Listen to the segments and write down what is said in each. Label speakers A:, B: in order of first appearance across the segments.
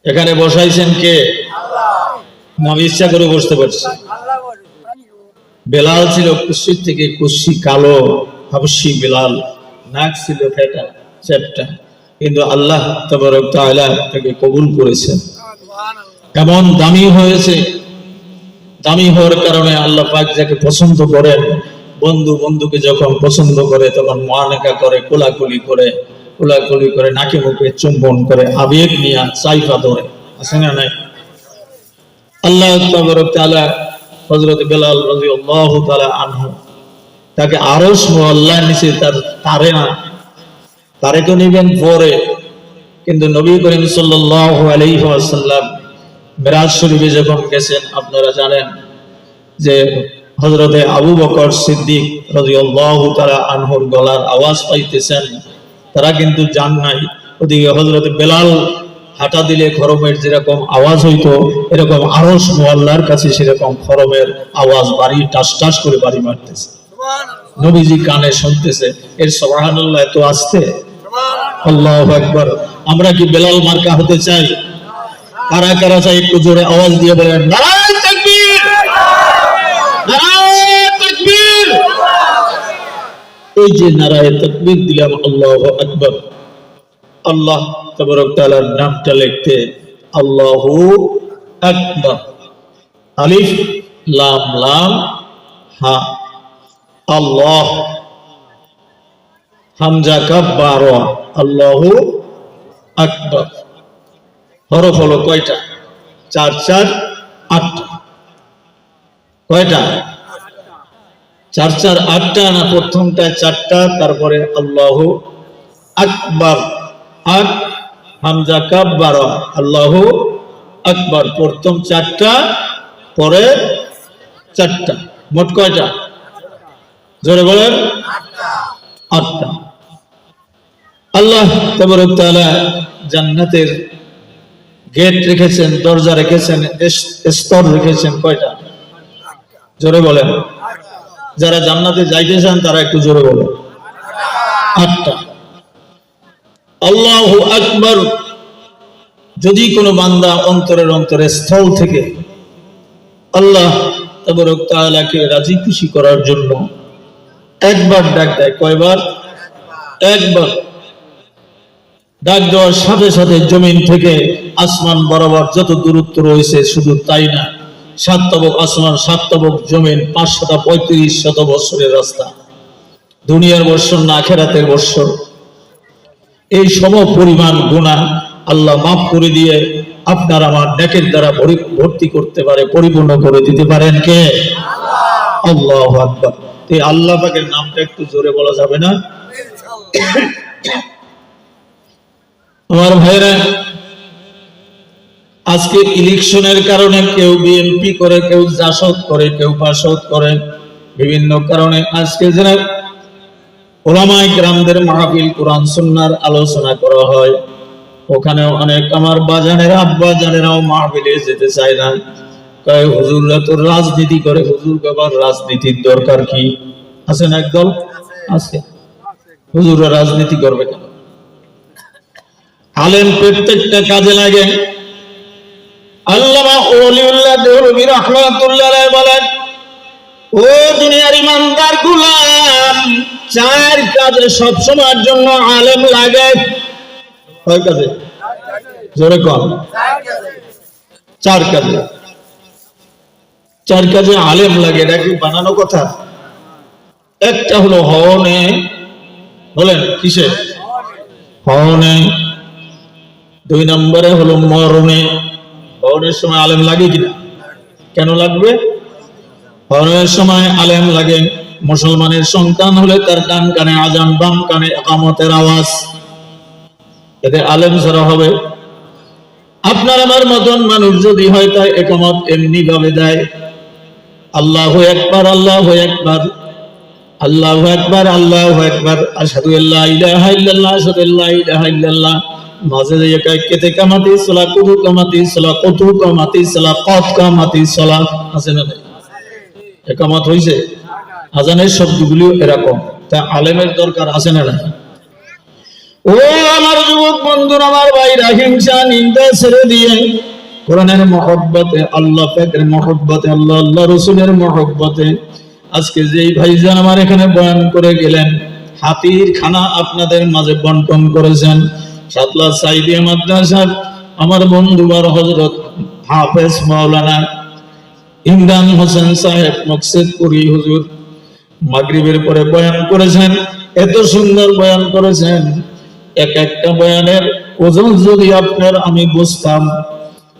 A: এখানে বসাইছেন কে? না আমি ইচ্ছা করে বসতে পারছি? বেলাল ছিল কুশি থেকে কুশি কালো হাবশি বেলাল, নাক ছিল ফেটা চ্যাপটা, কিন্তু আল্লাহ তাবারক তাআলা তাকে কবুল করেছেন। এমন দামি হয়েছে, দামি হওয়ার কারণে আল্লাহ পাক যাকে পছন্দ করেন, বন্ধু বন্ধুকে যখন পছন্দ করে তখন মুআনাকা করে, কোলাকুলি করে নাকে মুখে চুম্বন করে, আবেগ নিয়ে চাইফা ধরে, আছে না নাই? আল্লাহ তাবারক তাআলা হযরত বেলাল রাদিয়াল্লাহু তাআলা আনহু তাকে আরশ মুআল্লার নিচে তারে তো নিবেন পরে, কিন্তু নবী করিম সাল্লাল্লাহু আলাইহি ওয়াসাল্লাম মিরাজ শরীফে যখন গেছেন, আপনারা জানেন যে হযরতে আবু বকর সিদ্দিক রাদিয়াল্লাহু তাআলা আনহুর গলার আওয়াজ পাইতেছেন, তারা কিন্তু জান নাই। ওদিকে হযরতে বেলাল হাঁটা দিলে খরমের যেরকম আওয়াজ হইতো, এরকম আরশ মুআল্লার কাছে সেরকম খরমের আওয়াজ বাড়ি টাস টাস করে বাড়ি মারতেছে। নবীজি কানে শুনতেছে, এর সুবহানাল্লাহ এত আস্তে, আল্লাহু আকবার। আমরা কি বেলাল মার্কা হতে চাই? কারা কারা চাই একটু জোরে আওয়াজ দিয়ে বলেন নারায়ে তাকবীর, নারায়ে তাকবীর। এই যে নারায়ে তাকবীর দিলাম, আল্লাহু আকবার। আল্লাহ তাবারক তাআলার নামটা লিখতে আল্লাহু আকবার, আলিফ লাম লাম হা, আল্লাহ হামজা কাফ বারা, আল্লাহু আকবার। হরফ হলো কয়টা? 4 4 8টা। কয়টা? 4 4 8টা না? প্রথমটা 4টা, তারপরে আল্লাহু আকবার, আক হামজা কাফ বারা, আল্লাহু আকবার। প্রথম 4টা, পরে 4টা, মোট কয়টা? জোরে বলেন। 8টা। আল্লাহ তাবারক তাআলা জান্নাতের গেট রেখেছেন, দরজা রেখেছেন, স্তর রেখেছেন কয়টা? জোরে বলেন। যারা জান্নাতে যাইতে চান তারা একটু জোরে বলেন। 8টা। আল্লাহু আকবার। যদি কোনো বান্দা অন্তরের স্থল থেকে আল্লাহ তাবারক তাআলাকে রাজি খুশি করার জন্য একবার ডাক দেয়, কয়বার? একবার। ডাক দেওয়ার সাথে সাথে জমিন থেকে আসমান বরাবর যত দূরত্ব রয়েছে, শুধু তাই না, 7 তবক আসমান 7 তবক জমিন, 535 বছরের রাস্তা, দুনিয়ার বৎসর না আখিরাতের বৎসর, এই সম পরিমাণ গুনাহ আল্লাহ মাফ করে দিয়ে আপনার আমার নেকের দ্বারা ভর্তি করতে পারে, পরিপূর্ণ করে দিতে পারেন কে? আল্লাহু আকবার। এই আল্লাহ পাকের নামটা একটু জোরে বলা যাবে না? আমার ভাইরা, আজকে ইলেকশনের কারণে কেউ বিএনপি করে, কেউ জাসদ করে, কেউ বাসদ করে, বিভিন্ন কারণে আজকে যারা উলামায়ে কেরামদের মাহফিল কোরআন সুন্নাহর আলোচনা করা হয়, ওখানেও অনেক আমার বাজানেরা আব্বা জানেরাও মাহফিলে যেতে চায় না। কয় হুজুররা তো রাজনীতি করে, হুজুর বাবার রাজনীতির দরকার কি? আছে না একদল? আছে। হুজুররা রাজনীতি করবে কেন? আলেম প্রত্যেকটা কাজে লাগে। আল্লামা ওলিউল্লাহ দেহলভী রাহমাতুল্লাহ আলাইহি বলেন, ও দুনিয়ার ইমানদার গোলাম, 4 কাজে সব সময়ের জন্য আলেম লাগে। কয় কাজে? জোরে কর। 4 কাজে। 4 কাজে আলেম লাগে, এটা কি বানানো কথা? একটা হলো হওনে, বলেন কিসে? হওনে। 2 নম্বরে হলো মরণে। হওনের সময় আলেম লাগে কিনা? কেন লাগবে? হওনের সময় আলেম লাগে। মুসলমানের সন্তান হলে তার ডান কানে আজান, বাম কানে ইকামতের আওয়াজ, এতে আলেম ছাড়া হবে? আপনার আমার মতন মানুষ যদি হয়, তাই ইকামত এমনি ভাবে দেয়, আল্লাহু আকবার, আল্লাহু আকবার, আল্লাহু আকবার, আল্লাহু আকবার, আশহাদু আল্লা ইলাহা ইল্লাল্লাহ, আশহাদু আল্লা ইলাহা ইল্লাল্লাহ। মাঝে যে কেতে কামাতি সালাত, কুতু কামাতি সালাত, কুতু কামাতি সালাত, কত কামাতি সালাত, আছে না? ইকামত হইছে। আজানের শব্দগুলো এরকম। তা আলেমের দরকার আছে না? ও আমার যুবক বন্ধুরা, আমার ভাইরা, হিংসা নিন্দা ছেড়ে দিয়ে কোরআনের মহব্বতে, আল্লাহ পাকের মহব্বতে, আল্লাহ আল্লাহ রসুলের মহব্বতে আজকে যেই ভাইজান আমার এখানে বয়ান করে গেলেন, হাতির খানা আপনাদের মাঝে বন্টন করেছেন, সাতলা সাইদিয়া মাদ্রাসার আমার বন্ধু আর হযরত হাফেজ মাওলানা ইমরান হোসেন সাহেব মকসেদপুরি হুজুর মাগরিবের পরে বয়ান করেছেন। এত সুন্দর বয়ান করেছেন, এক একটা বয়ানের ওজন যদি আপনার আমি বুঝতাম,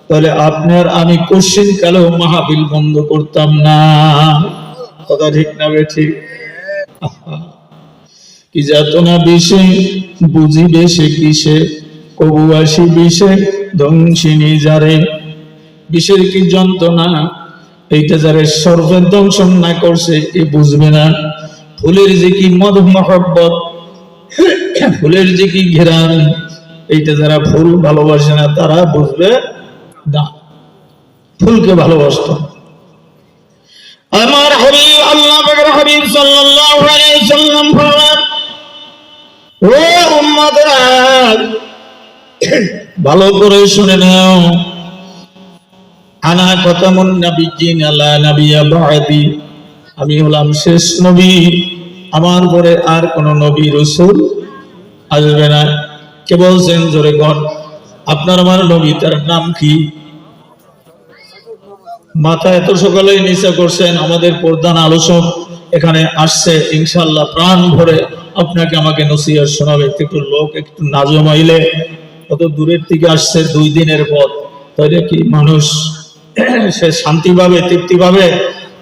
A: তাহলে আপনার আমি কোশ্চিন কালেও মাহফিল বন্ধ করতাম না। কথা ঠিক না ঠিক? কি যাতনা বিষে বুঝিবে সে কিসে, কবু আসি বিষে ধ্বংসিনী যারে। বিষের কি যন্ত্রণা, এইটা যারা সর্বের দংশন না করছে এ বুঝবে না। ফুলের যে কি মদ মহব্বত, ফুলের যে কি ঘেরান, এইটা যারা ফুল ভালোবাসে না তারা বুঝবে না। ফুলকে ভালোবাসত আমার হাবিব, আল্লাহ পাকের হাবিব সাল্লাল্লাহু আলাইহি সাল্লাম ফরমান, ও উম্মতরা ভালো করে শুনে নাও, আনা খাতামুন নাবিয়্যিন লা নাবিয়্যা বা'দি, আমি হলাম শেষ নবী, আমার পরে আর কোন নবী রাসূল আসবে না। কে বলছেন জোরে কোন? আপনার আমার নবী, তার নাম কি? মাথা এত সকালেই নিচে করছেন, আমাদের প্রধান আলোচক এখানে আসছে, ইনশাআল্লাহ প্রাণ ভরে আপনাকে আমাকে নসিহত শোনাবে। একটু লোক একটু নাজমাইলে, কত দূরের থেকে আসছে, 2 দিনের পথ, তাহলে কি মানুষ সে শান্তিভাবে তৃপ্তিভাবে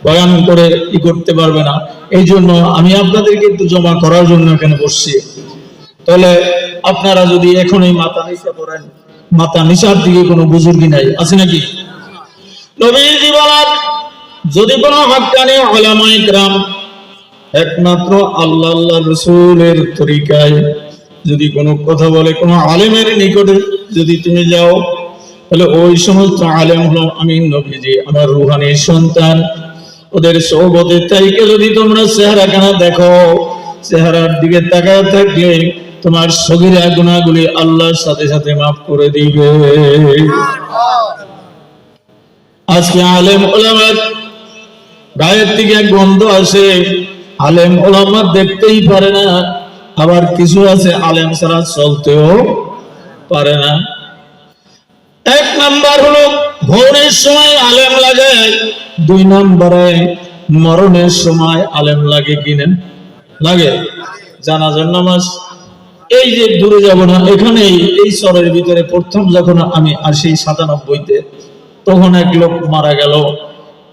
A: বয়ান করে কি করতে পারবে না। এই জন্য আমি আপনাদেরকে একটু জমা করার জন্য এখানে বসছি। তাহলে আপনারা যদি এখনই মাথা নিচে করেন, মাথা নিচার দিকে কোনো বুজুর্গি নাই, আছে নাকি? নবীজি বলেন, যদি কোনো হক্কানি উলামায়ে কিরাম একমাত্র আল্লাহ আল্লাহ রাসূলের তরিকায় যদি কোনো কথা বলে, কোনো আলেমের নিকটে যদি তুমি যাও, তাহলে ওই সমস্ত আলেম হলো আমি নবীজি, আমার রূহানি সন্তান। ওদের সোহবতে তাইকে যদি তোমরা চেহারাখানা দেখো, চেহারার দিকে তাকায় থাকলে তোমার সগীরা গুনাহগুলি আল্লাহর সাথে সাথে মাফ করে দিবে। আজকে আলেম ওলামার গায়ের থেকে এক গন্ধ আসে, আলেম ওলামা দেখতেই পারে না, আবার কিছু আছে আলেম ছাড়া চলতেও পারে না। 1 নাম্বার হলো ভোরের সময় আলেম লাগে, 2 নম্বরে মরণের সময় আলেম লাগে। কিনা লাগে? জানাজার নামাজ, এই যে দূরে যাব না, এখানেই এই শহরের ভিতরে প্রথম যখন আমি আসি 97-তে, তখন এক লোক মারা গেল।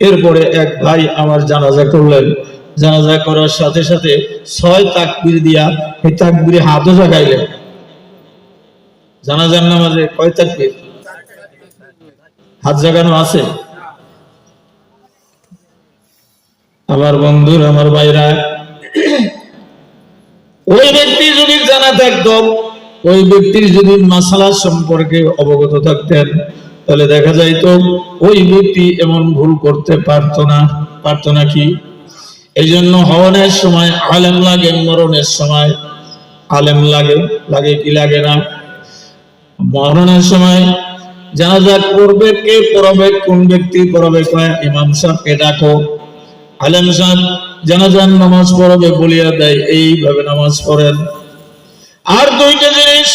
A: এরপরে এক ভাই আমার জানাজা করলেন, জানাজা করার সাথে সাথে 6 তাকবীর দিয়া এই তাকবীরে হাতও জাগাইলেন। জানাজার নামাজে কয় তাকবীর? হাত জাগানো আছে? আমার বন্ধুর, আমার ভাইরা, ওই ব্যক্তি যদি জানা থাকতো, ওই ব্যক্তির যদি মাসালা সম্পর্কে অবগত থাকতেন, তাহলে দেখা যাইতো ওই ব্যক্তি এমন ভুল করতে পারতো না। পারতো নাকি? এই জন্য হওয়ার সময় আলেম লাগে, মরণের সময় আলেম লাগে। লাগে কি লাগে না? মরণের সময় জানাজা করবে কে পড়াবে, কোন ব্যক্তি পড়াবে? কয় ইমাম সাহেবকে ডাকো। আলেম সাহেব জানাজার নামাজ পড়াবে, বলিয়া দেয় এইভাবে নামাজ পড়েন। আর 2টা জিনিস,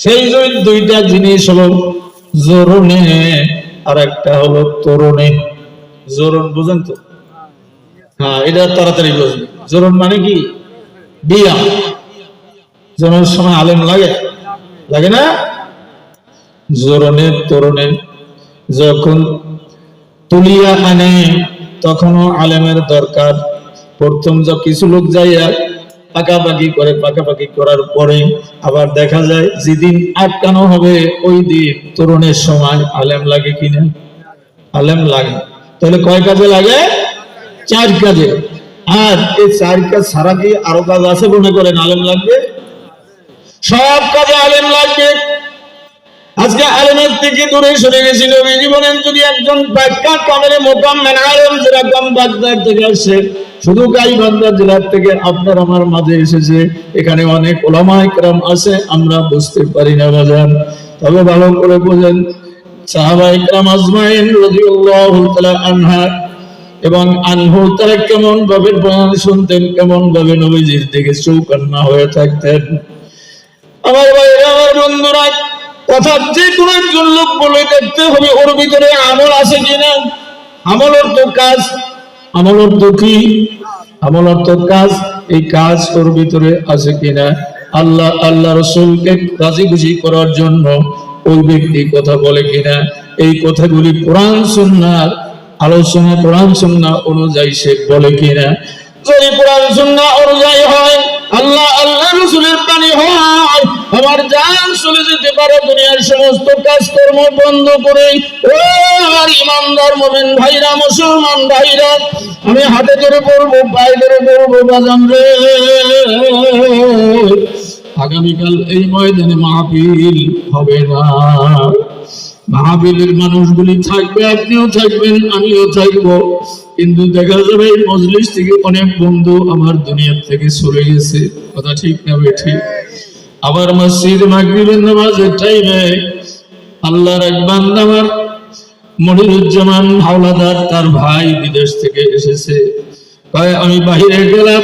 A: সেই 2টা জিনিস হলো জোরনে, আর একটা হলো তরুণে। জোরন বুঝেন তো? হ্যাঁ, এটা তাড়াতাড়ি বুঝবে। জোরন মানে কি? বিয়া। জোরনের সময় আলেম লাগে, লাগে না? জোরনে তরুণে যখন তুলিয়া আনে, তখনও আলেমের দরকার। প্রথম কিছু লোক যাইয়া পাকাপাকি করে, পাকাপাকি করার পরে আবার দেখা যায় যেদিন আটকানো হবে ওই দিন তরুণের সময় আলেম লাগে কিনা? আলেম লাগে। তাহলে কয় কাজে লাগে? 4 কাজে। আর এই 4 কাজ ছাড়া কি আরো কাজ আছে মনে করেন আলেম লাগবে? সব কাজে আলেম লাগবে। আজকে আলেমের থেকে দূরে সরে গেছি। নবীজি বলেন, যদি একজন বাক্কা কামেলে মোকাম্মেল আলেম যেরকম বাগদাদ থেকে আসে, শুধু গাইবান্ধা জেলার থেকে আপনার আমার মাঝে এসেছে, এখানে অনেক উলামা ইকরাম আছে, আমরা বুঝতে পারি না বাজান। তবে ভালো করে বোঝেন, সাহাবা ইকরাম আজমাইন রাদিয়াল্লাহু তাআলা আনহা এবং আনহু তারা কেমন ভাবে বয়ান শুনতেন, কেমন ভাবে নবীজির দিকে চৌকান্না হয়ে থাকতেন। আমার ভাইরা, আমার বন্ধুরা, কথা যে কোনো একজন লোক বলে দেখতে হবে ওর ভিতরে আমল আছে কিনা। আমল অর্থ কাজ, আমল অর্থ কি? আমল অর্থ কাজ। এই কাজ ওর ভিতরে আছে কিনা। আল্লাহ রাসূলকে রাজি খুশি করার জন্য ওই ব্যক্তি কথা বলে কিনা, এই কথাগুলি কোরআন সুন্নাহর আলোচনা, কোরআন সুন্নাহ অনুযায়ী সে বলে কিনা। যদি কোরআন সুন্নাহ অনুযায়ী হয়, আল্লাহ রাসূলের বাণী হয়, আমার জান চলে যেতে পারে দুনিয়ার সমস্ত কাজকর্ম বন্ধ করে। ও আমার ইমানদার মুমিন ভাইরা, মুসলমান ভাইরা, আমি হাতে ধরে বলবো, পায়ে ধরে বলবো, বাজান রে, আগামীকাল এই ময়দানে মাহফিল হবে না। মাহফিলের মানুষগুলি থাকবে, আপনিও থাকবেন, আমিও থাকবো, কিন্তু দেখা যাবে এই মজলিস থেকে অনেক বন্ধু আমার দুনিয়া থেকে চলে গেছে। কথা ঠিক না বেঠিক? আবার মসজিদ মাগরিবের নামাজের টাইমে আল্লাহর এক বান্দা আমার মনিরুজ্জামান হাওলাদার, তার ভাই বিদেশ থেকে এসেছে, কয় আমি বাহিরে গেলাম,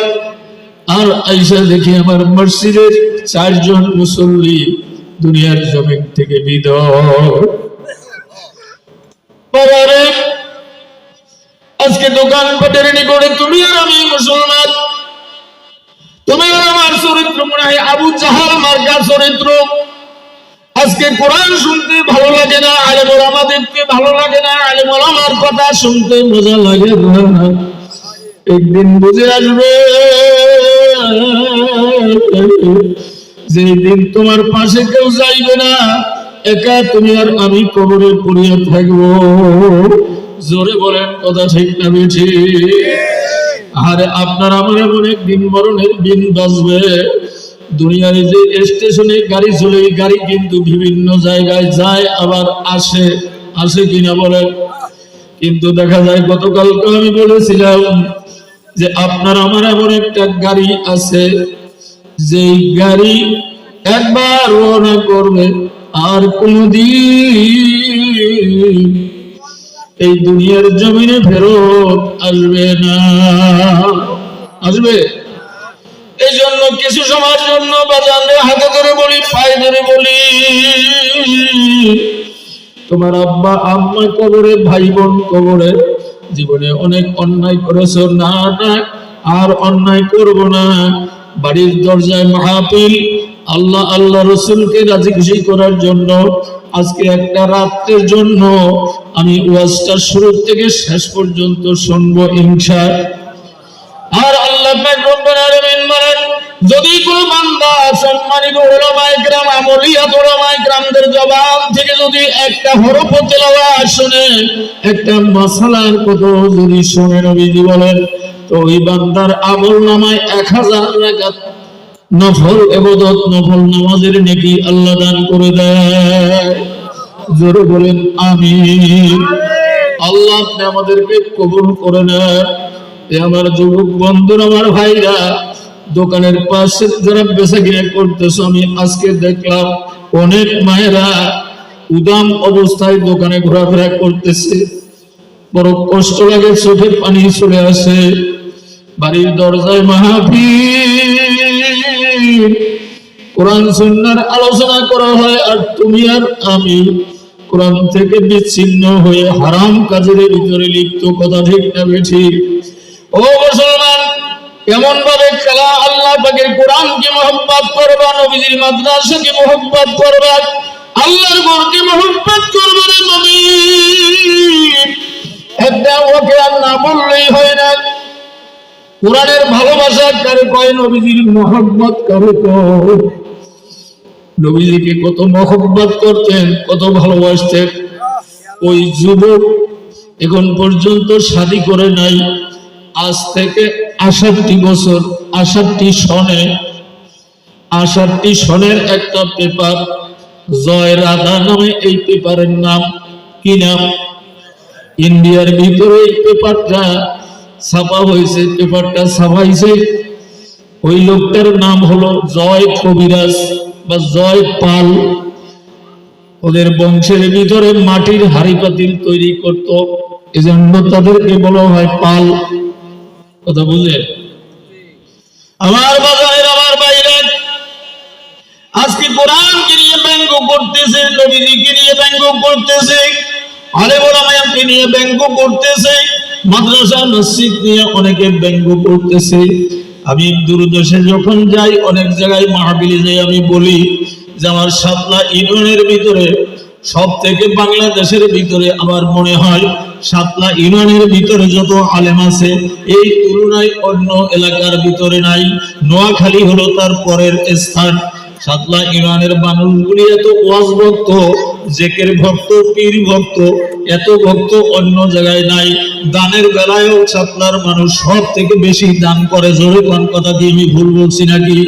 A: আর আইসা দেখি আমার মসজিদের 4 জন মুসল্লি দুনিয়ার জমিন থেকে বিদায়। বাবারে, আজকে দোকান পাটের নিকটে তুমি আর আমি মুসলমান, তুমি আর আমার চরিত্র মনে হয় আবু জাহাল মার্কা চরিত্র। আজকে কোরআন শুনতে ভালো লাগে না, আলেম ওলামা দেখতে ভালো লাগে না, আলেম ওলামার কথা শুনতে মজা লাগে না। একদিন বুঝে আসবে যেদিন তোমার পাশে কেউ যাইবে না, একা তুমি আর আমি কবরে পড়িয়া থাকবো। জোরে বলেন, কথা ঠিক না বেঠিক? আরে আপনার আমার এমন একদিন মরণের দিন বাজবে। দুনিয়ার যে স্টেশনে গাড়ি চলে, গাড়ি কিন্তু বিভিন্ন জায়গায় যায় আবার আসে, আসে কিনা বলেন? কিন্তু দেখা যায়, গতকালকে আমি বলেছিলাম যে আপনার আমার এমন একটা গাড়ি আছে, যেই গাড়ি একবার রওনা করবে আর কোনদিন এই দুনিয়ার জমিনে ফেরত আসবে না। আসবে? এই জন্য কিছু সময়ের জন্য বাজারে হাতে ধরে বলি, পায়ে ধরে বলি, তোমার আব্বা আম্মা কবরে, ভাই বোন কবরে, জীবনে অনেক অন্যায় করেছো, না না আর অন্যায় করব না। বাড়ির দরজায় মাহফিল, আল্লাহ রাসূলকে রাজি খুশি করার জন্য আজকে একটা রাতের জন্য আমি ওয়াজটা শুরু থেকে শেষ পর্যন্ত শুনবো ইনশাআল্লাহ। আর আল্লাহ পাক রব্বুল আলামিন বলেন, যদি কোন বান্দা সম্মানিত উলামায়ে কেরাম, আমলিয়াত উলামায়ে কেরামদের জবান থেকে যদি একটা হরফ তেলাওয়াত শুনে, একটা মাসালার কথা যদি শুনে, নবীজি বলেন, তো ওই বান্দার আমলনামায় 1000 রাকাত নফল ইবাদত, নফল নামাজের নেকি আল্লাহ দান করে দেয়। জোরে বলেন আমিন। আল্লাহ আপনি আমাদেরকে কবুল করে নেন। আমার যুবক বন্ধুরা, আমার ভাইরা, দোকানের পাশে যারা বেচা কিনা করতেছ, আমি আজকে দেখলাম অনেক মায়েরা উদাম অবস্থায় দোকানে ঘোরাফেরা করতেছে। বড় কষ্ট লাগে, চোখে পানি চলে আসে। বাড়ির দরজায় মাহফিল, কোরআন সুন্নাহর আলোচনা করা হয়, আর তুমি আর আমি কোরআন থেকে বিচ্ছিন্ন হয়ে হারাম কাজের ভিতরে লিপ্ত। কথা ঠিক না বেঠিক? ও মুসলমান, কেমন ভাবে খেলা আল্লাহ পাকের কোরআনকে মহব্বত করবা, নবীজির মাদ্রাসাকে মহব্বত করবা, আল্লাহর ঘরকে মহব্বত করবে রে নবী। একটা ওকে আর না বললেই হয় না। কোরআনের ভালোবাসা কারে কয়, নবীজির মহব্বত কারে কয়। নবীজিকে কত মহব্বত করতেন, কত ভালোবাসতেন। ওই যুবক এখন পর্যন্ত শাদী করে নাই, আজ থেকে 68 বছর, 68 সনের একটা পেপার, জয় রাধা নামে এই পেপারের নাম। কি নাম? ইন্ডিয়ার ভিতরে এই পেপারটা ছাপা হয়েছে, পেপারটা ছাপাইছে, ওই লোকটার নাম হলো জয় কবিরাজ বা জয় পাল। ওদের বংশের ভিতরে মাটির হাড়ি পাতিল তৈরি করত, এজন্য তাদেরকে বলা হয় পাল। কথা বুঝলেন? আমার বাজারের আমার বাইরে আজকে কোরআনকে নিয়ে ব্যঙ্গ করতেছে, নবীজিকে নিয়ে ব্যঙ্গ করতেছে, আলেম ওলামাকে নিয়ে ব্যঙ্গ করতেছে, মাদ্রাসা মসজিদ নিয়ে অনেকে ব্যঙ্গ করতেছে। আমি দূরদেশে যখন যাই, অনেক জায়গায় মাহফিলে যাই, আমি বলি যে আমার সাতলা ইউনিয়নের ভিতরে সব থেকে বাংলাদেশের ভিতরে আমার মনে হয় সাতলা ইউনিয়নের ভিতরে যত আলেম আছে এই তুলনায় অন্য এলাকার ভিতরে নাই। নোয়াখালী হলো তার পরের স্থান। সাতলা ইউনিয়নের মানুষগুলি এত ওয়াজ ভক্ত, জেকের ভক্ত, পীর ভক্ত, এত ভক্ত অন্য জায়গায় নাই। দানের বেলায়ও সাতলার মানুষ সব থেকে বেশি দান করে। জোরে কোন কথা কি আমি ভুল বলছি নাকি?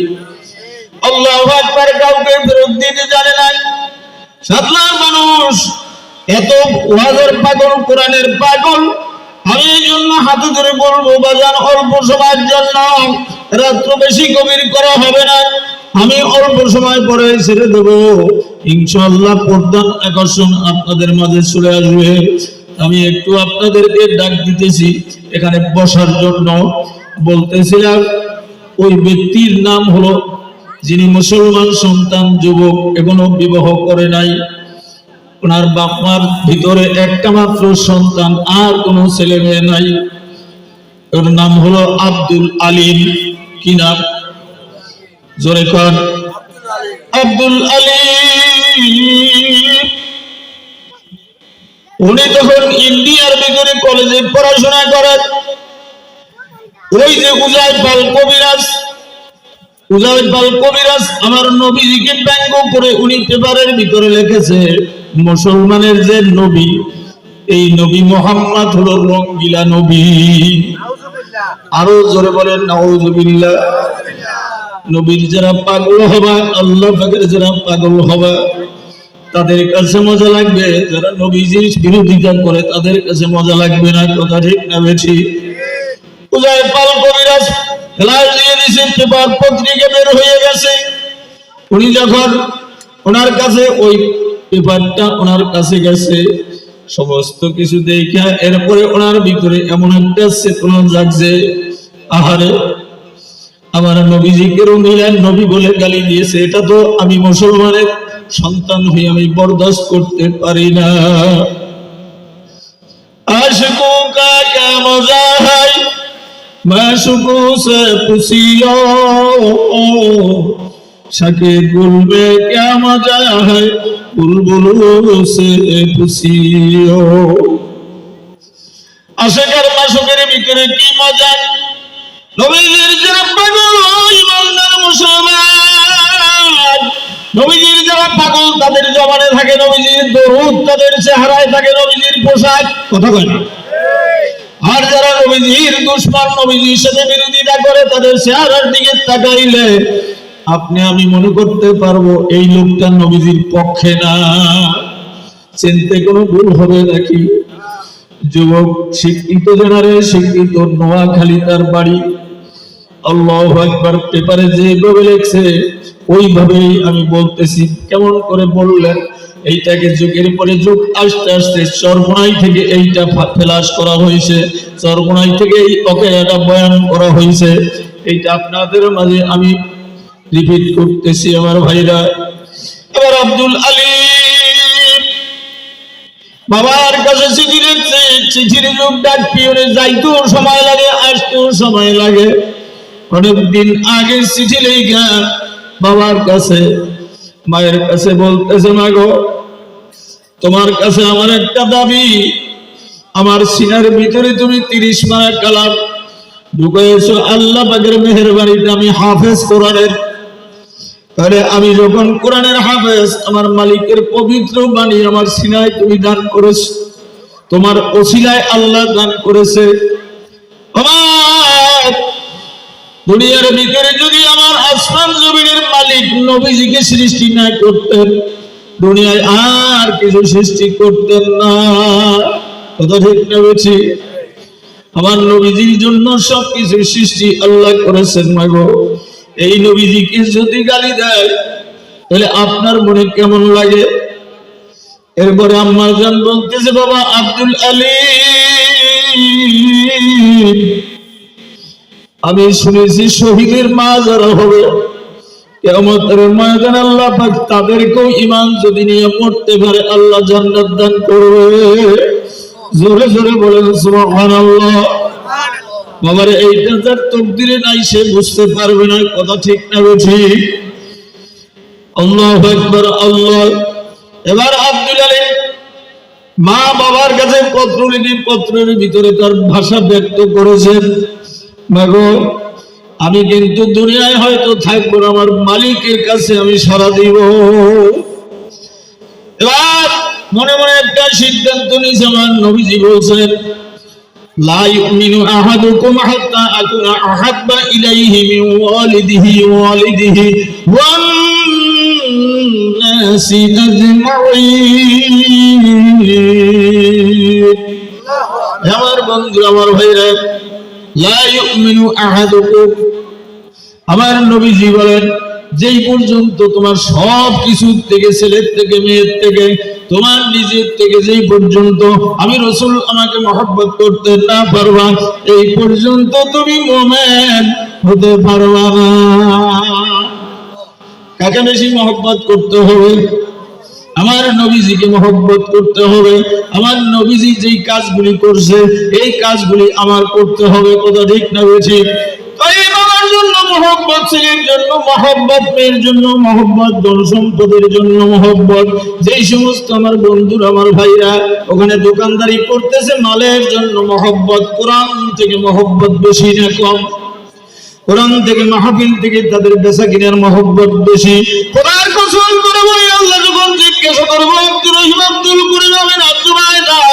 A: আল্লাহু আকবার। কাউকে ফেরত দিতে জানে না সাতলার মানুষ, এত ওয়াজের পাগল, কোরআনের পাগল। আমি এই জন্য হাতে ধরে বলবো, বাজান অল্প সময়ের জন্য রাত্র বেশি গভীর করা হবে না, আমি অল্প সময় পরে ছেড়ে দেবো ইনশাআল্লাহ। প্রধান আকর্ষণ আপনাদের মাঝে চলে আসবে। আমি একটু আপনাদেরকে ডাক দিতেছি এখানে বসার জন্য। বলতেছিলাম ওই ব্যক্তির নাম হলো, যিনি মুসলমান সন্তান, যুবক, এখনো বিবাহ করে নাই, ওনার বাপ মার ভিতরে একটা মাত্র সন্তান, আর কোনো ছেলে মেয়ে নাই। ওর নাম হলো আব্দুল আলিম। কি নাম? জোরে কর। আব্দুল আলিম। উনি তখন ইন্ডিয়ার ভিতরে কলেজে পড়াশোনা করেন। ওই যে উজাই পাল কবিরাজ, উজাই পাল কবিরাজ আমার নবীজিকে ব্যঙ্গ করে উনি পেপারের ভিতরে লিখেছে মুসলমানের যে নবী, এই নবী মুহাম্মদ হলো রঙ্গিলা নবী। আরো জোরে বলেন নাউযুবিল্লাহ। নবীর যারা পাগল হবে, আল্লাহ পাকের যারা পাগল হবে, তাদের কাছে মজা লাগবে, যারা নবীজির বিরোধিতা করে তাদের কাছে মজা লাগবে না। কথা ঠিক না বেশি? উজাই পাল কবিরাজ ফ্লাশ দিয়ে দিয়েছে, পেপার পত্রিকা বের হয়ে গেছে। উনি যখন ওনার কাছে ওই পেপারটা ওনার কাছে গেছে, সমস্ত কিছু দেখা এরপরে ওনার ভিতরে এমন একটা চেতনা জাগছে, আহারে আমার নবীজিকে রঙিলা নবী বলে গালি দিয়েছে, এটা তো আমি মুসলমানের সন্তান হয়ে আমি বরদাস্ত করতে পারি না। আশিকো কা ক্যা মজা है माशूकों से पूछियो, शके गुल में क्या मजा है बुलबुलों से पूछियो। আশিকের মাশুকের ভিতরে কি মজা? নবীজির যারা পাগল, ইমানদার মুসলমান, নবীজির যারা পাগল তাদের জবানে থাকে নবীজির দরুদ, তাদের চেহারায় থাকে নবীজির পোশাক। কথা কয় না? আর যারা নবীজির দুশমন, নবীজির সাথে বিরোধিতা করে, তাদের চেহারার দিকে তাকাইলে আপনি আমি মনে করতে পারবো এই লোকটা নবীজির পক্ষে না। চিনতে কোনো ভুল হবে নাকি? যুবক শিক্ষিত জেনারে শিক্ষিত, নোয়াখালী তার বাড়ি। আল্লাহু আকবার। পেপারে যেভাবে লেখছে ওইভাবেই আমি বলতেছি। কেমন করে বললেন? এইটাকে যুগের পরে যুগ আস্তে আস্তে চরমোনাই থেকে এইটা ফ্লাশ করা হয়েছে, চরমোনাই থেকে এই অকেয়াটা বয়ান করা হয়েছে। এইটা আপনাদের মাঝে আমি রিপিট করতেছি আমার ভাইরা। এবার আব্দুল আলিম বাবার কাছে চিঠি লিখছে, চিঠির যুগ, ডাক পিয়নে যাইতেও সময় লাগে, আসতেও সময় লাগে। অনেকদিন আগে চিঠি লেখা বাবার কাছে, মায়ের কাছে বলতেছে, মা গো তোমার কাছে আমার একটা দাবি, আমার সিনার ভিতরে তুমি 30 মারা কালাম ঢুকাইছো, আল্লাহ পাকের মেহেরবানিতে আমি হাফেজ কোরআনের। তাহলে আমি যখন কোরআনের হাফেজ, আমার মালিকের পবিত্র বাণী আমার সিনায় তুমি দান করেছো, তোমার ওসিলায় আল্লাহ দান করেছে। আমার দুনিয়ার ভিতরে যদি আমার আসমান জমিনের মালিক নবীজিকে সৃষ্টি না করতেন, দুনিয়ায় আর কিছু সৃষ্টি করতেন না। কথা ঠিক না বেশি? আমার নবীজির জন্য সবকিছু সৃষ্টি আল্লাহ করেছেন। মাগো এই নবীজিকে যদি গালি দেয় তাহলে আপনার মনে কেমন লাগে? এরপরে আম্মা জান বলতেছে, বাবা আব্দুল আলীম, আমি শুনেছি শহীদের মা যারা হবে কিয়ামতের ময়দানে আল্লাহ পাক তাদেরকেও ঈমান যদি নিয়ে মরতে পারে আল্লাহ জান্নাত দান করবে। জোরে জোরে বলেন সুবহানাল্লাহ। বাবারে এইটা যার তকদিরে নাই সে বুঝতে পারবে না, কথা ঠিক না ঠিক? আল্লাহু আকবার আল্লাহ। এবার আব্দুল আলীম মা বাবার কাছে পত্র লিখে পত্রের ভিতরে তার ভাষা ব্যক্ত করেছেন, মাগো আমি কিন্তু দুনিয়ায় হয়তো থাকবো না, আমার মালিকের কাছে আমি সাড়া দিব। এবার মনে মনে একটা সিদ্ধান্ত নিয়েছে। আমার নবীজি বলছেন, লা ইউমিনু আহাদুকুম হাত্তা আকুনা আহাব্বা ইলাইহি মিন ওয়ালিদিহি ওয়ান নাসি আজমাইন। আমার বন্ধু, আমার ভাইরা, লা ইউমিনু আহাদুকুম, আমার নবীজি বলেন যেই পর্যন্ত তোমার সব কিছু থেকে, ছেলের থেকে, মেয়ের থেকে, তোমার নিজের থেকে যেই পর্যন্ত আমি রাসূল আমাকে মহব্বত করতে না পারবা, এই পর্যন্ত তুমি মুমিন হতে পারবা না। কাকে বেশি মহব্বত করতে হবে? আমার নবীজিকে মহব্বত করতে হবে। আমার নবীজি যেই কাজগুলি করছে এই কাজগুলি আমার করতে হবে, কথা ঠিক না ঠিক? বাবার জন্য মহব্বত, ছেলের জন্য মহব্বত, মেয়ের জন্য মহব্বত, ধন সম্পদের জন্য মহব্বত। যেই সমস্ত আমার বন্ধুরা, আমার ভাইরা ওখানে দোকানদারি করতেছে মালের জন্য মহব্বত। কোরআন থেকে মহব্বত বেশি না কম? কোরআন থেকে, মাহফিল থেকে তাদের বেচা কিনার মহব্বত বেশি। খোদার কসম করে বলি, আল্লাহ যখন জিজ্ঞাসা করবো আব্দুর রহিম, আব্দুল করিম, আমি রাজ্যবায় যাও,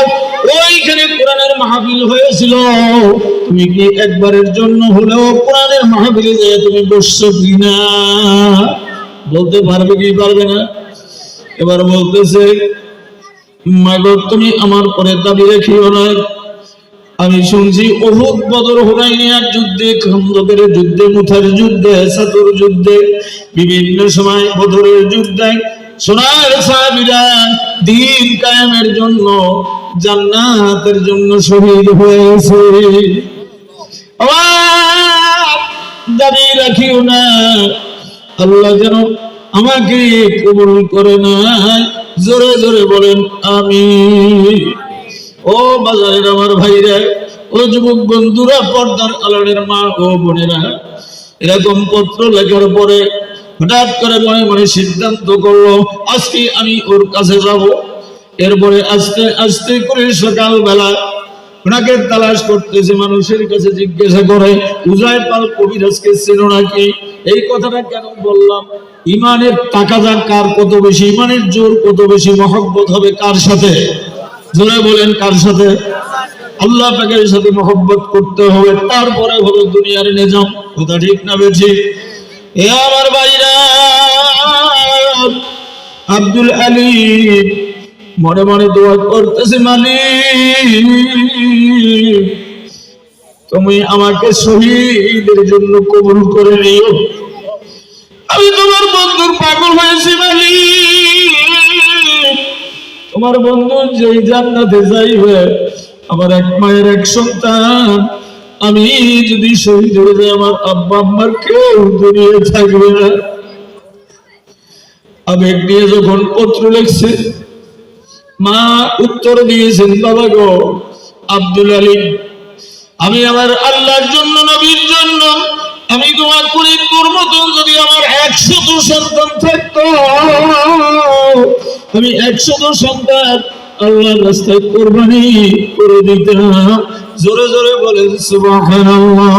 A: ওইখানে কোরআনের মাহফিল হয়েছিল, তুমি কি একবারের জন্য হলেও কোরআনের মাহফিলে যেয়ে তুমি বসছো কিনা? বলতে পারবে কি পারবে না? এবার বলতেছে, মাগো তুমি আমার পরে দাবি রেখিও না। আমি শুনছি উহুদ, বদর, হুনাইনিয়ার যুদ্ধে, খন্দকের যুদ্ধে, মুথার যুদ্ধে, সাতুর যুদ্ধে, বিভিন্ন সময় বদরের যুদ্ধে সোনার সাহাবীরা দ্বীন কায়েমের জন্য, জান্নাতের জন্য শহীদ হয়েছে। দাবি রাখিও না আল্লাহ যেন আমাকে কবুল করে না। জোরে জোরে বলেন আমিন। ও বাজারের আমার ভাইরা, ও যুবক বন্ধুরা, পর্দার আড়ালের মা ও বোনেরা, এরকম পত্র লেখার পরে হঠাৎ করে মনে মনে সিদ্ধান্ত করলো আজকে আমি ওর কাছে যাব। এরপরে আস্তে আস্তে করে সকালবেলা ওনাকে তালাশ করতেছে, মানুষের কাছে জিজ্ঞাসা করে উজাইফাল কবিরাজকে চেনো নাকি? এই কথাটা কেন বললাম? ইমানের তাকাদা কার কত বেশি, ইমানের জোর কত বেশি, মহব্বত হবে কার সাথে? জোরে বলেন কার সাথে? আল্লাহ পাকের সাথে মহব্বত করতে হবে, তারপরে হলো দুনিয়ার নিজাম, কথা ঠিক না বেঠিক? এ আমার ভাইরা, আব্দুল আলীম মনে মনে দোয়া করতেছে, মালিক তুমি আমাকে শহীদের জন্য কবুল করে নিও। আমি তোমার বন্ধুর পাগল হয়েছি মালিক। তোমার বন্ধু যেই জান্নাতে যাইবে, আমার এক মায়ের এক সন্তান, আমি যদি শহীদ হয়ে যাই আমার আব্বা আম্মার কেউ দুনিয়ায় থাকবে না। আবেগ নিয়ে যখন পত্র লিখছে, মা উত্তর দিয়েছেন, বাবা গো আব্দুল আলীম, আমি আমার আল্লাহর জন্য, নবীর জন্য আমি তোমার করি, তোর মতন যদি আমার 100 সন্তান থাকতো, আমি 100 সন্তান আল্লাহর রাস্তায় কুরবানি করে দিতাম। জোরে জোরে বলেন সুবহানাল্লাহ।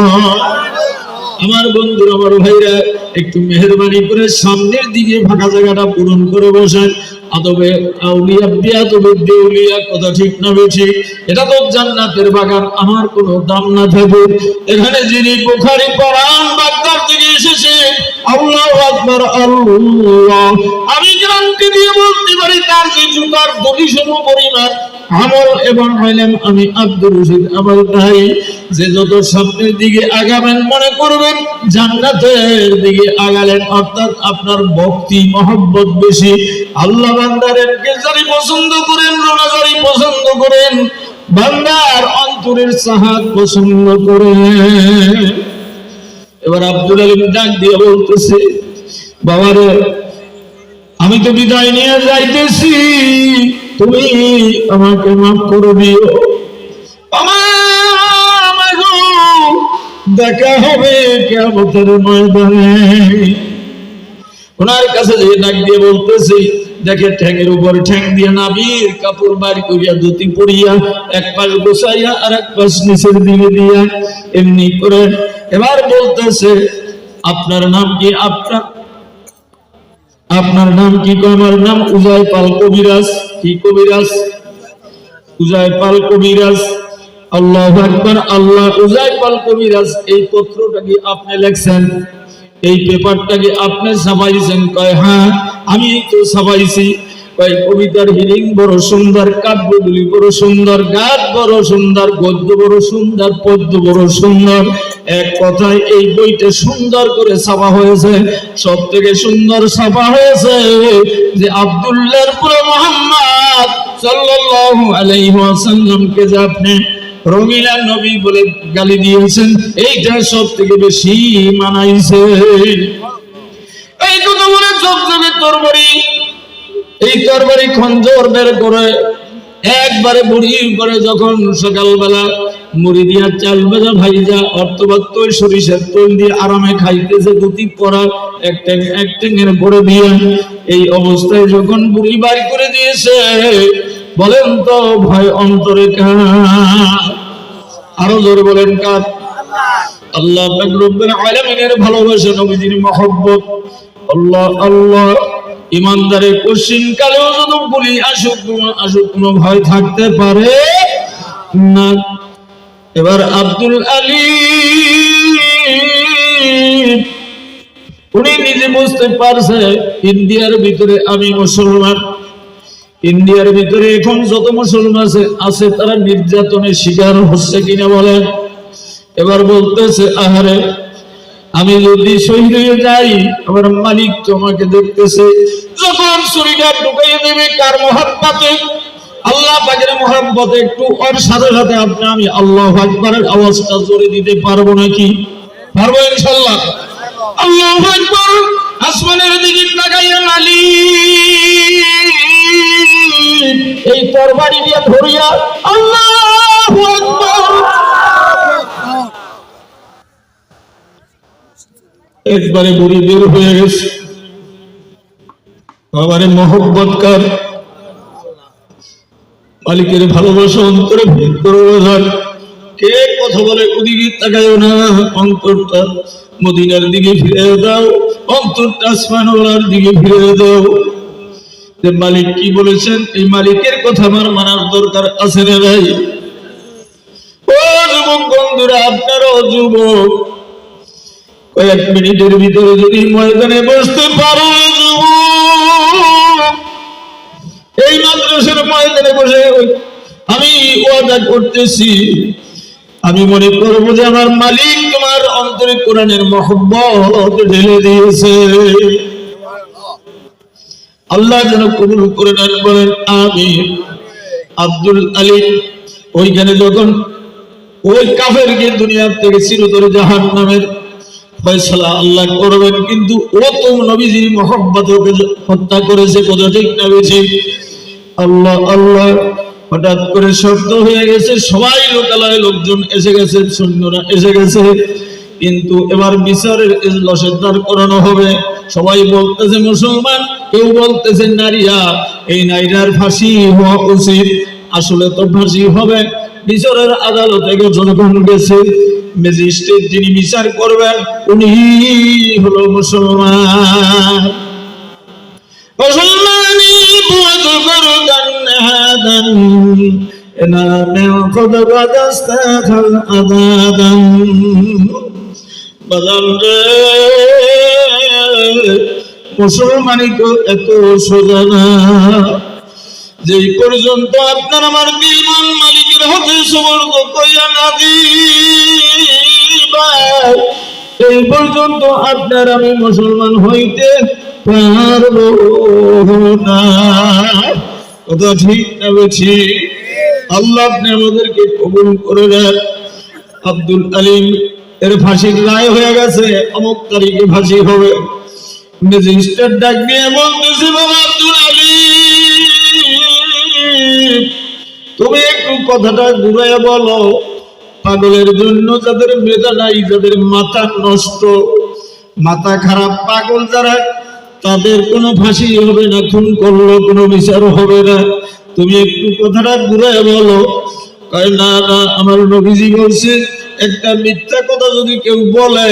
A: আমার বন্ধুরা, আমার ভাইরা, একটু মেহেরবানি করে সামনের দিকে ফাঁকা জায়গাটা পূরণ করে বসেন। আদবে আউলিয়া, বিয়াদবে দেউলিয়া, কথা ঠিক না বেঠিক? এটা তো জান্নাতের বাগান, আমার কোনো দাম না থাকে। এখানে যিনি বুখারী কোরআন বাগদাদ থেকে এসেছে, আল্লাহু আকবার আল্লাহ, আমি গ্যারান্টি দিয়ে বলতে পারি তার যে জুতার দড়ি সম পরিমাণ আমল এবং ইলম আমি আব্দুর রশিদ আমার ভাই যে যত স্বপ্নের দিকে আগাবেন মনে করবেন জান্নাতের দিকে আগালেন, অর্থাৎ আপনার ভক্তি মহব্বত বেশি। আল্লাহ বান্দারকে যারা পছন্দ করেন, রোনাজারি পছন্দ করেন, বান্দার অন্তরের সাহাত পছন্দ করেন। এবার আব্দুল আলিম ডাক দিয়ে বলতেছে, বাবারে আমি তো বিদায় নিয়ে যাইতেছি, তুমি আমাকে মাফ করে দিও, দেখা হবে কিয়ামতের ময়দানে। ওনার কাছে যে ডাক দিয়ে বলতেছি, দেখে ঠ্যাঙের উপর ঠ্যাং দিয়ে নাবির কাপড় বাড়ি করিয়া ধুতি পরিয়া এক পাশ গোছাইয়া আর এক পাশ নিচের দিকে দিয়া এমনি করে এবার বলতেছে, আপনার নাম কি? আপনার নাম কি? আমার নাম উজায় পাল কবিরাজ। কি কবিরাজ? উজায় পাল কবিরাজ। আল্লাহু আকবার, আল্লাহ। উজায় পাল কবিরাজ, এই পত্রটা কি আপনি লেখছেন? এই পেপারটা কি আপনি ছাপাইছেন? কয় হ্যাঁ আমি তো ছাপাইছি। কয় কবিতার হিলিং বড় সুন্দর, কাব্যগুলি বড় সুন্দর, গান বড় সুন্দর, গদ্য বড় সুন্দর, পদ্য বড় সুন্দর। এক কথায় এই বইটা সুন্দর করে ছাপা হয়েছে। সব থেকে সুন্দর ছাপা হয়েছে যে আব্দুল্লাহর পুরো মুহাম্মদ সাল্লাল্লাহু আলাইহি ওয়াসাল্লামকে যে আপনি রঙিলা নবী বলে গালি দিয়েছেন, এইটা সব থেকে বেশি মানাইছে। এই কথা বলে চকচকে তরবারি, এই তরবারি খঞ্জর বের করে একবারে বুড়ি করে যখন সকালবেলা মুড়ি দিয়া চাল ভাজা ভাইজা অর্থবাদ তৈল সরিষার তৈল দিয়ে আরামে খাইতেছে, ধুতি পরা এক ট্যাঙের পরে দিয়ে এই অবস্থায় যখন বুড়ি বাড়ি করে দিয়েছে, বলেন তো ভয় অন্তরে কার? আরো জোরে বলেন কার? আল্লাহ রব্বুল আলামিনের ভালোবাসা, নবীজির মহব্বত। আল্লাহ আল্লাহ। ইমানদারের কঠিন কালেও যদি বলি আসুক কোনো ভয় থাকতে পারে না। এবার আব্দুল আলী উনি নিজে বুঝতে পারছে ইন্ডিয়ার ভিতরে আমি মুসলমান, ইন্ডিয়ার ভিতরে এখন যত মুসলমান আছে তারা নির্যাতনের শিকার হচ্ছে কিনা বলেন। এবার বলতেছে, আহারে আমি যদি শহীদ হয়ে যাই আমার মালিক তোমাকে দেখতেছে। যখন শরীরটা ঢুকাইয়ে দেবে কার মহব্বতে? আল্লাহ পাকের মহব্বতে একটু ওর সাথে সাথে আমি আল্লাহু আকবারের আওয়াজটা জোরে দিতে পারবো নাকি? পারবো ইনশাআল্লাহ। আল্লাহু আকবার। আসমানের দিকে তাকাইয়া মালিক এই তরবারি দিয়ে ধরিয়া আল্লাহু আকবার একবারে বুড়ি বের হয়ে গেছে। বাবারে মহব্বত কার? মালিকের ভালোবাসা অন্তরে ভেদ করে বোঝার। কে কথা বলে ওদিকে তাকায়ও না, অন্তরটা মদিনার দিকে ফিরে দাও, অন্তরটা আসমানওয়ালার দিকে ফিরে দাও। যে মালিক কি বলেছেন, এই মালিকের কথা আমার মানার দরকার আছে না ভাই? ও যুবক বন্ধুরা, আপনারাও যুবক, কয়েক মিনিটের ভিতরে যদি ময়দানে বসতে পারো, এই মাদ্রাসার ময়দানে বসে আমি ওয়াদা করতেছি, আমি মনে করবো যে আমার মালিক তোমার অন্তরে কোরআনের মহব্বত ঢেলে দিয়েছে। আল্লাহ যেন কবুল করে নেন, বলেন আমিন। আব্দুল আলী ওইখানে যখন ওই কাফেরকে দুনিয়া থেকে চিরতরে জাহান্নামের ফয়সালা আল্লাহ করবেন, কিন্তু ও তো নবীজির মহব্বতে ওকে হত্যা করেছে, কথা ঠিক না বেশি? আল্লাহ আল্লাহ। হঠাৎ করে শব্দ হয়ে গেছে, সবাই লোকালয়ে লোকজন এসে গেছে, সৈন্যরা এসে গেছে, কিন্তু এবার বিচারের ইজলাসের দাঁড় করানো হবে। সবাই বলতেছে মুসলমান, কেউ বলতেছে নারীরা, এই নারীরার ফাঁসি হওয়া উচিত। আসলে তো ফাঁসি হবে। বিচারের আদালতে যখন গেছে, ম্যাজিস্ট্রেট যিনি বিচার করবেন উনি হলো মুসলমান। মুসলমানি বুয়াদ করদান হাদান এনামে কদবাদাস্তাখাল আদাদান। বাজান রে, মুসলমানি তো এত সোজা না। যেই পর্যন্ত আপনার আমার দিলমান মালিকের হাতে সুবর্ণ কইয়া না দিবেন, এই পর্যন্ত আপনার আমি মুসলমান হইতে পারবো না। কথা ঠিক না বেশি? আল্লাহ আপনি আমাদেরকে কবুল করে নেন। আব্দুল আলিম এর ফাঁসির রায় হয়ে গেছে, অমুক তারিখে ফাঁসি হবে। ম্যাজিস্ট্রেট ডাক দিয়ে বলতেছে, বাবা আব্দুল আলিম, তুমি একটু কথাটা ঘুরাইয়া বলো। পাগলের জন্য যাদের মেধা নাই, যাদের মাথা নষ্ট, মাথা খারাপ, পাগল যারা, তাদের কোনো ফাঁসি হবে না, খুন করলো কোনো বিচার হবে না। তুমি একটু কথাটা ঘুরাইয়া বলো। কয় না না, আমার নবীজি বলছে একটা মিথ্যা কথা যদি কেউ বলে,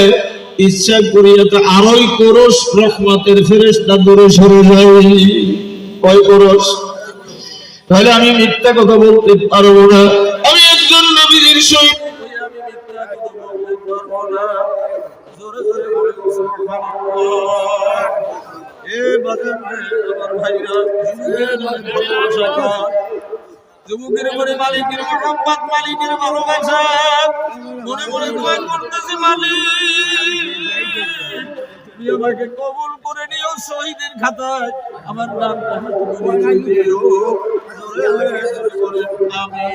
A: ইচ্ছা করিয়া তো আড়াই কোরস রহমতের ফেরেশতা দূরে সরে যায়। কয় কোরস? তাহলে আমি মিথ্যা কথা বলতে পারবো না। আমি একজন নবীজির সহিত যুবকের পরে মালিকের মোহাম্মদ, মালিকের ভালোবাসা মনে মনে দোয়া করতেছে, মালিক তুমি আমাকে কবুল করে নিও, শহীদের খাতায় আমার নামটা আমি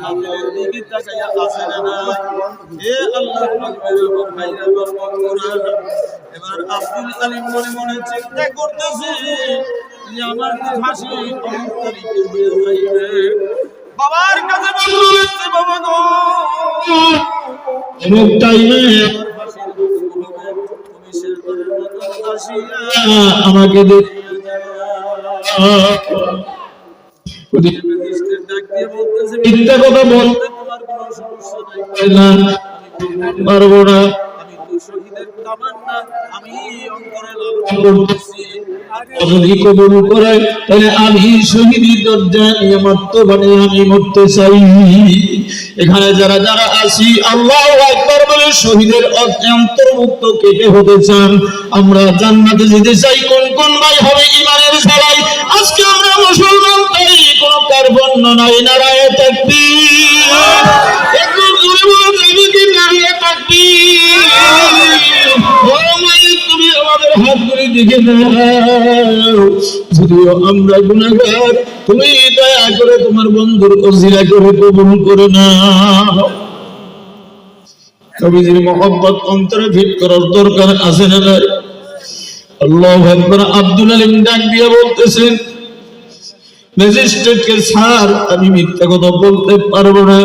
A: আল্লাহ দিকে তাকাইয়া আসে না। হে আল্লাহ, এবার আব্দুল আলিম মনে মনে চিন্তা করতেছে যে আমার ফাঁসি অমুক তারিখে হয়ে যাইবে। বাবার কাছে বলতেছে, বাবা গো, অমুক টাইমে তুমি শেরবারের মতো আসিয়া আমাকে দেখিয়ে মিথ্যা কথা বলতে তোমার কোনো সমস্যা নাই, পারবো না। আমি তো শহীদের তামান্না আমি অন্তরে লালন করতেছি, যদি কবুল করে তাহলে আমি শহীদের দরজা নিয়ে মর্তবানে আমি মরতে চাই। এখানে যারা যারা আসি আল্লাহু আকবার বলে শহীদের অন্তর্ভুক্ত কেটে হতে চান, আমরা জান্নাতে যেতে চাই, কোন কোন ভাই হবে ঈমানের সালাই? আজকে আমরা মুসলমান, তাই কোনো কার্বন্য নাই। নারায়ে তাকবীর! একটু জোরে বলে যাবে কি নারায়ে তাকবীর? ও মালিক, তুমি আমাদের হাত ধরে দেখে নাও। যদিও আমরা গুনাহগার, তুমি দয়া করে তোমার বন্ধুর ওসিলা করে কবুল করে নাও। নবীজির মহব্বত অন্তরে ফিট করার দরকার আছে না নাই? আল্লাহু আকবার। আব্দুল আলিম ডাক দিয়ে বলতেছেন, ম্যাজিস্ট্রেটকে স্যার, আমি মিথ্যা কথা বলতে পারবো না,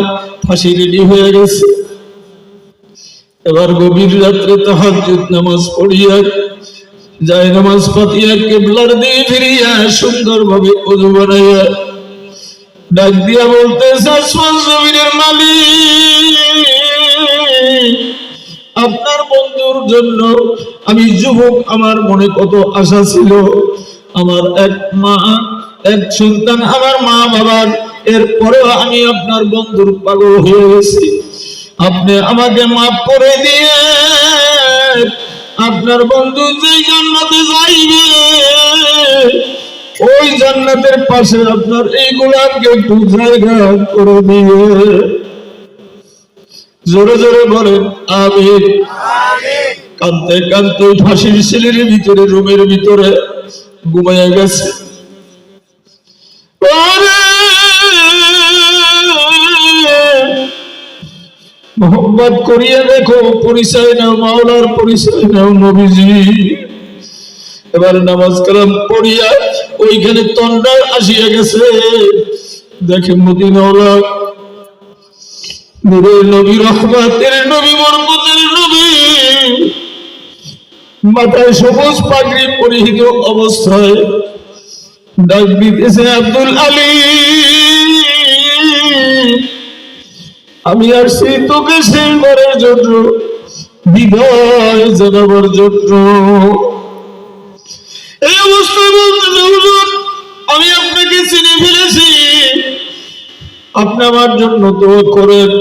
A: ফাঁসি রেডি হয়ে গেছে। এবার গভীর রাত্রে তাহাজ্জুদ নামাজ পড়িয়া যায়, নামাজ পাতিয়া কিবলার দিকে ফিরিয়া সুন্দরভাবে ওযু বানাইয়া ডাক দিয়া বলতেছে, আসমান জমিনের মালিক, আপনার বন্ধুর জন্য আমি যুবক, আমার মনে কত আশা ছিল। আমার এক মা, এক সন্তান, আমার মা বাবার, এরপরেও আমি আপনার বন্ধুর পাগল হয়ে গেছি। আপনি আমাকে মাফ করে দিয়ে আপনার বন্ধু যেই জান্নাতে যাইবে, ওই জান্নাতের পাশে আপনার এই গোলামকে একটু জায়গা করে দিয়ে। জোরে জোরে বলেন আমিন। কাঁদতে কাঁদতে ফাঁসির সেলের ভিতরে, রুমের ভিতরে ঘুমাইয়া গেছে। মোহাম্মদ করিয়া দেখো, পরিচয় নাও, মাওলার পরিচয় নাও, নবীজি। এবার নামাজ কালাম পড়িয়া ওইখানে তন্ডার আসিয়া গেছে। দেখে মদিনাওয়ালা, নূরের নবী, রহমতের নবী, বরকতের নবী, মাথায় সবুজ পাগড়ি পরিহিত অবস্থায় ডাক দিতেছে, আব্দুল আলী, আমি আসছি তোকে শেষবারের জন্য বিদায় জানাবার জন্য। এই অবস্থায় বলতেছে, হুজুর, আমি আপনাকে চিনে ফেলেছি, আপনি আমার জন্য দোয়া করেন।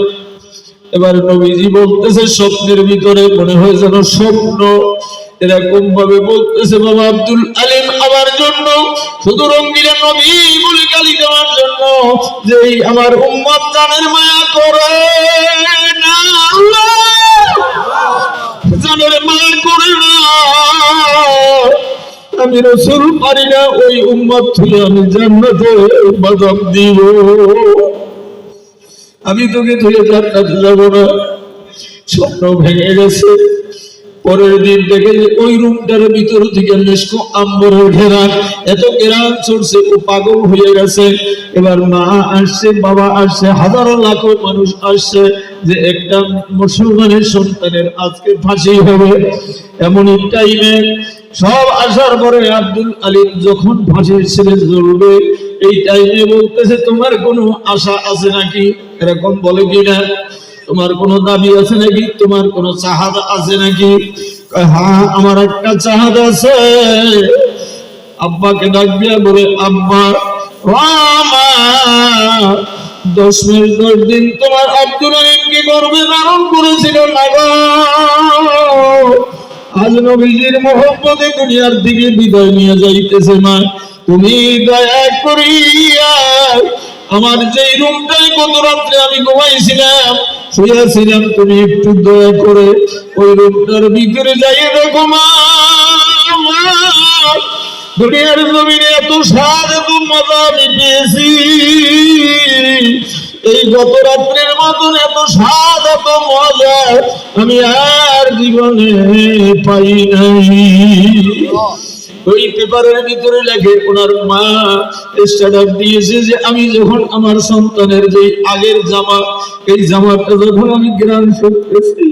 A: এবার নবীজি বলতেছে স্বপ্নের ভিতরে মনে হয় যেন স্বপ্ন, এরকম ভাবে বলতেছে বাবা আব্দুল আলিম আমার জন্য শুধু রঙ্গিলা নবী বলে গালি দেওয়ার জন্য যে আমার উম্মত জানের মায়া করে না, আল্লাহ জানের মায়া করে না, আমি রাসূল পারি না ওই উম্মত থেকে আমি জান্নাতে বাজাব দিব, আমি তোকে ধরে জান্নাতে যাব না। স্বপ্ন ভেঙে গেছে। পরের দিন দেখে ওই রুমটার ভিতর থেকে মেশকো আম্বরের ঘেরান, এত ঘেরান চড়ছে, ও পাগল হয়ে গেছে। এবার মা আসছে, বাবা আসছে, হাজারো লাখো মানুষ আসছে যে একটা মুসলমানের সন্তানের আজকে ফাঁসি হবে। এমনই টাইমে সব আসার পরে আব্দুল আলিম যখন ফাঁসির ছেলে জ্বলবে, এই টাইমে বলতেছে তোমার কোনো আশা আছে নাকি? এরকম বলে কিনা? তোমার কোনো দাবি আছে নাকি? তোমার কোনো চাহাদা আছে নাকি? হ্যাঁ আমার একটা চাহাদা আছে। আব্বাকে ডাক দিয়া বলে আব্বা, 10 মাস 10 দিন তোমার আব্দুল আলিমকে গর্ভে ধারণ করেছিল না গো, আজ নবীজির মহব্বতে দুনিয়ার দিকে বিদায় নিয়ে যাইতেছে মা, তুমি দয়া করিয়া আমার যেই রুমটায় গত রাত্রে আমি ঘুমাইছিলাম শুয়েছিলাম, তুমি একটু দয়া করে ওই রুমটার ভিতরে যাইয়ে দেখো মা, দুনিয়ার জমিনে এত স্বাদ এত মজা আমি পেয়েছি, এই গত রাত্রের মতন এত স্বাদ এত মজা আমি আর জীবনে পাই নাই। ওই পেপারের ভিতরে লেখে ওনার মা স্ট্যাটাস দিয়েছে যে আমি যখন আমার সন্তানের যে আগের জামা, এই জামাটা যখন আমি ঘ্রাণ করতেছি,